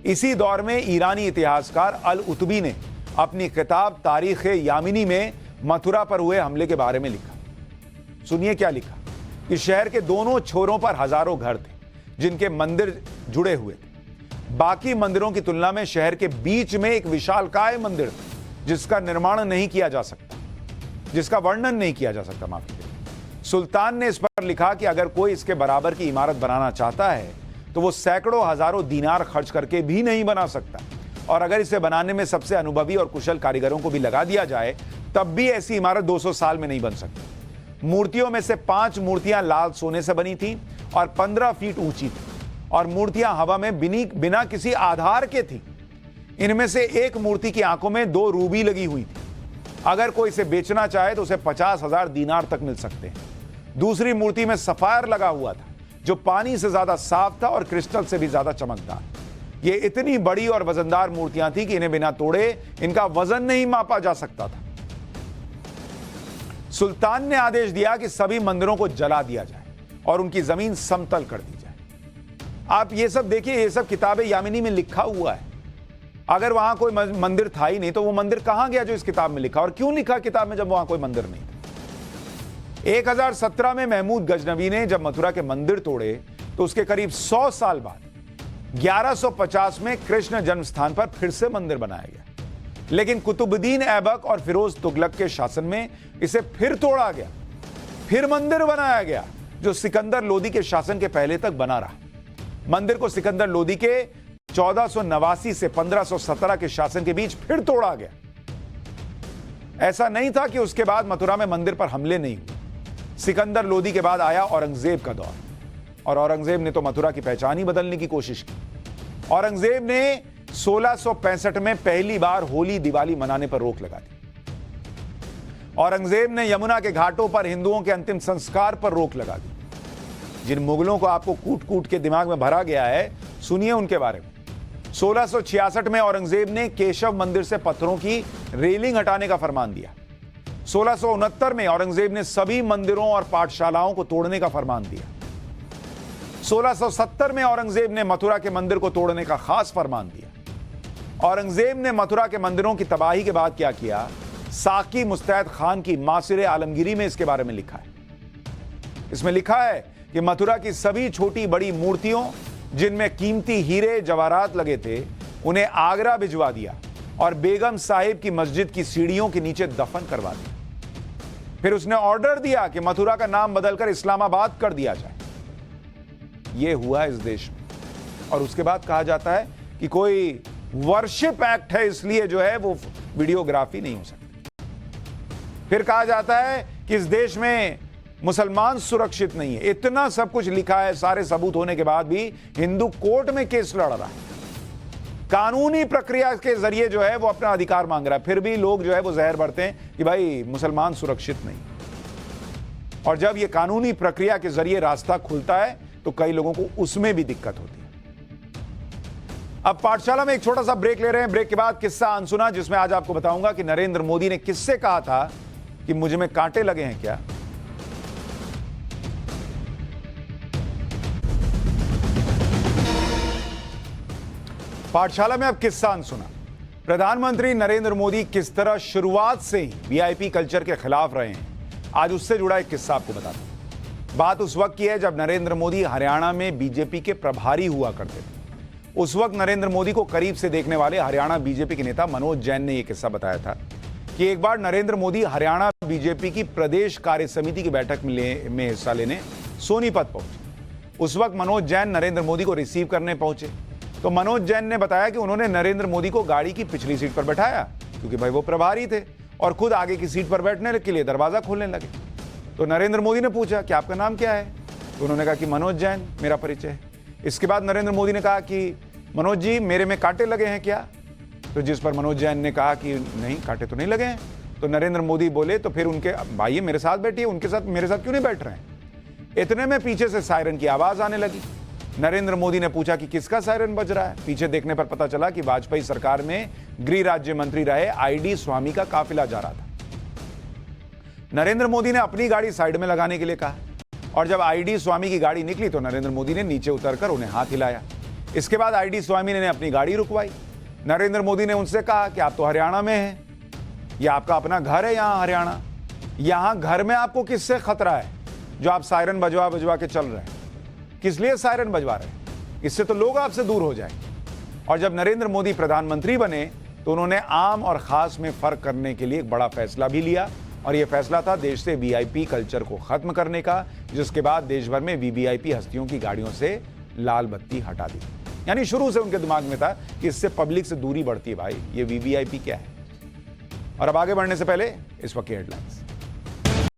इसी दौर में ईरानी इतिहासकार अल उतबी ने अपनी किताब तारीख यामिनी में मथुरा पर हुए हमले के बारे में लिखा। सुनिए क्या लिखा कि शहर के दोनों छोरों पर हजारों घर थे जिनके मंदिर जुड़े हुए थे। बाकी मंदिरों की तुलना में शहर के बीच में एक विशालकाय मंदिर था जिसका निर्माण नहीं किया जा सकता, जिसका वर्णन नहीं किया जा सकता, माफ कीजिए। सुल्तान ने इस पर लिखा कि अगर कोई इसके बराबर की इमारत बनाना चाहता है तो वो सैकड़ों हजारों दीनार खर्च करके भी नहीं बना सकता, और अगर इसे बनाने में सबसे अनुभवी और कुशल कारीगरों को भी लगा दिया जाए तब भी ऐसी इमारत 200 साल में नहीं बन सकती। मूर्तियों में से 5 मूर्तियां लाल सोने से बनी थी और 15 फीट ऊंची थी, और मूर्तियां हवा में बिना किसी आधार के थी। इनमें से एक मूर्ति की आंखों में 2 रूबी लगी हुई थी। अगर कोई इसे बेचना चाहे तो उसे 50,000 दीनार तक मिल सकते हैं। दूसरी मूर्ति में सफायर लगा हुआ था जो पानी से ज्यादा साफ था और क्रिस्टल से भी ज्यादा चमकदार। ये इतनी बड़ी और वजनदार मूर्तियां थी कि इन्हें बिना तोड़े इनका वजन नहीं मापा जा सकता था। सुल्तान ने आदेश दिया कि सभी मंदिरों को जला दिया जाए और उनकी जमीन समतल कर दी जाए। आप ये सब देखिए, ये सब किताबे यामिनी में लिखा हुआ है। अगर वहां कोई मंदिर था ही नहीं तो वो मंदिर कहां गया जो इस किताब में लिखा, और क्यों लिखा किताब में जब वहां कोई मंदिर नहीं था। 1017 में महमूद गजनवी ने जब मथुरा के मंदिर तोड़े तो उसके करीब 100 साल बाद 1150 में कृष्ण जन्मस्थान पर फिर से मंदिर बनाया गया। लेकिन कुतुबुद्दीन ऐबक और फिरोज तुगलक के शासन में इसे फिर तोड़ा गया, फिर मंदिर बनाया गया जो सिकंदर लोदी के शासन के पहले तक बना रहा। मंदिर को सिकंदर लोदी के 1489 से 1517 के शासन के बीच फिर तोड़ा गया। ऐसा नहीं था कि उसके बाद मथुरा में मंदिर पर हमले नहीं हुए। सिकंदर लोदी के बाद आया औरंगजेब का दौर, और औरंगजेब ने तो मथुरा की पहचान ही बदलने की कोशिश की। औरंगजेब ने 1665 में पहली बार होली दिवाली मनाने पर रोक लगा दी। औरंगजेब ने यमुना के घाटों पर हिंदुओं के अंतिम संस्कार पर रोक लगा दी। जिन मुगलों को आपको कूट कूट के दिमाग में भरा गया है, सुनिए उनके बारे में। 1666 में औरंगजेब ने केशव मंदिर से पत्थरों की रेलिंग हटाने का फरमान दिया। 1669 में औरंगजेब ने सभी मंदिरों और पाठशालाओं को तोड़ने का फरमान दिया। 1670 में औरंगजेब ने मथुरा के मंदिर को तोड़ने का खास फरमान दिया। औरंगजेब ने मथुरा के मंदिरों की तबाही के बाद क्या किया, साकी मुस्तैद खान की मासिर आलमगीरी में इसके बारे में लिखा है। इसमें लिखा है कि मथुरा की सभी छोटी बड़ी मूर्तियों जिनमें कीमती हीरे जवाहरात लगे थे उन्हें आगरा भिजवा दिया और बेगम साहिब की मस्जिद की सीढ़ियों के नीचे दफन करवा दिया। फिर उसने ऑर्डर दिया कि मथुरा का नाम बदलकर इस्लामाबाद कर दिया जाए। यह हुआ इस देश में। और उसके बाद कहा जाता है कि कोई वर्शिप एक्ट है इसलिए जो है वो वीडियोग्राफी नहीं हो सकती। फिर कहा जाता है कि इस देश में मुसलमान सुरक्षित नहीं है। इतना सब कुछ लिखा है, सारे सबूत होने के बाद भी हिंदू कोर्ट में केस लड़ रहा है, कानूनी प्रक्रिया के जरिए जो है वो अपना अधिकार मांग रहा है। फिर भी लोग जो है वो जहर भरते हैं कि भाई मुसलमान सुरक्षित नहीं। और जब ये कानूनी प्रक्रिया के जरिए रास्ता खुलता है तो कई लोगों को उसमें भी दिक्कत होती है। अब पाठशाला में एक छोटा सा ब्रेक ले रहे हैं। ब्रेक के बाद किस्सा अनसुना, जिसमें आज आपको बताऊंगा कि नरेंद्र मोदी ने किससे कहा था कि मुझ में कांटे लगे हैं क्या। पाठशाला में अब किस्सा अनसुना। प्रधानमंत्री नरेंद्र मोदी किस तरह शुरुआत से ही वीआईपी कल्चर के खिलाफ रहे हैं, आज उससे जुड़ा एक किस्सा आपको बताता हूं। बात उस वक्त की है जब नरेंद्र मोदी हरियाणा में बीजेपी के प्रभारी हुआ करते थे। उस वक्त नरेंद्र मोदी को करीब से देखने वाले हरियाणा बीजेपी के नेता मनोज जैन ने यह किस्सा बताया था कि एक बार नरेंद्र मोदी हरियाणा बीजेपी की प्रदेश कार्य समिति की बैठक में हिस्सा लेने सोनीपत पहुंचे। उस वक्त मनोज जैन नरेंद्र मोदी को रिसीव करने पहुंचे तो मनोज जैन ने बताया कि उन्होंने नरेंद्र मोदी को गाड़ी की पिछली सीट पर बैठाया क्योंकि भाई वो प्रभारी थे और खुद आगे की सीट पर बैठने के लिए दरवाजा खोलने लगे। तो नरेंद्र मोदी ने पूछा कि आपका नाम क्या है, तो उन्होंने कहा कि मनोज जैन मेरा परिचय है। इसके बाद नरेंद्र मोदी ने कहा कि मनोज जी मेरे में कांटे लगे हैं क्या, तो जिस पर मनोज जैन ने कहा कि नहीं कांटे तो नहीं लगे हैं। तो नरेंद्र मोदी बोले तो फिर उनके भाई मेरे साथ बैठिए, उनके साथ मेरे साथ क्यों नहीं बैठ रहे हैं। इतने में पीछे से सायरन की आवाज आने लगी। नरेंद्र मोदी ने पूछा कि किसका सायरन बज रहा है। पीछे देखने पर पता चला कि वाजपेयी सरकार में गृह राज्य मंत्री रहे आईडी स्वामी का काफिला जा रहा था। नरेंद्र मोदी ने अपनी गाड़ी साइड में लगाने के लिए कहा और जब आईडी स्वामी की गाड़ी निकली तो नरेंद्र मोदी ने नीचे उतरकर उन्हें हाथ हिलाया। इसके बाद आईडी स्वामी ने अपनी गाड़ी रुकवाई। नरेंद्र मोदी ने उनसे कहा कि आप तो हरियाणा में हैं, यह आपका अपना घर है यहां हरियाणा, यहां घर में आपको किससे खतरा है जो आप सायरन बजवा बजवा के चल रहे हैं, किस लिए सायरन बजवा रहे हैं, इससे तो लोग आपसे दूर हो जाएंगे। और जब नरेंद्र मोदी प्रधानमंत्री बने तो उन्होंने आम और खास में फर्क करने के लिए एक बड़ा फैसला भी लिया और यह फैसला था देश से वीआईपी कल्चर को खत्म करने का, जिसके बाद देश भर में वीवीआईपी हस्तियों की गाड़ियों से लाल बत्ती हटा दी। यानी शुरू से उनके दिमाग में था कि इससे पब्लिक से दूरी बढ़ती है, भाई ये वीवीआईपी क्या है। और अब आगे बढ़ने से पहले इस वक्त की हेडलाइंस।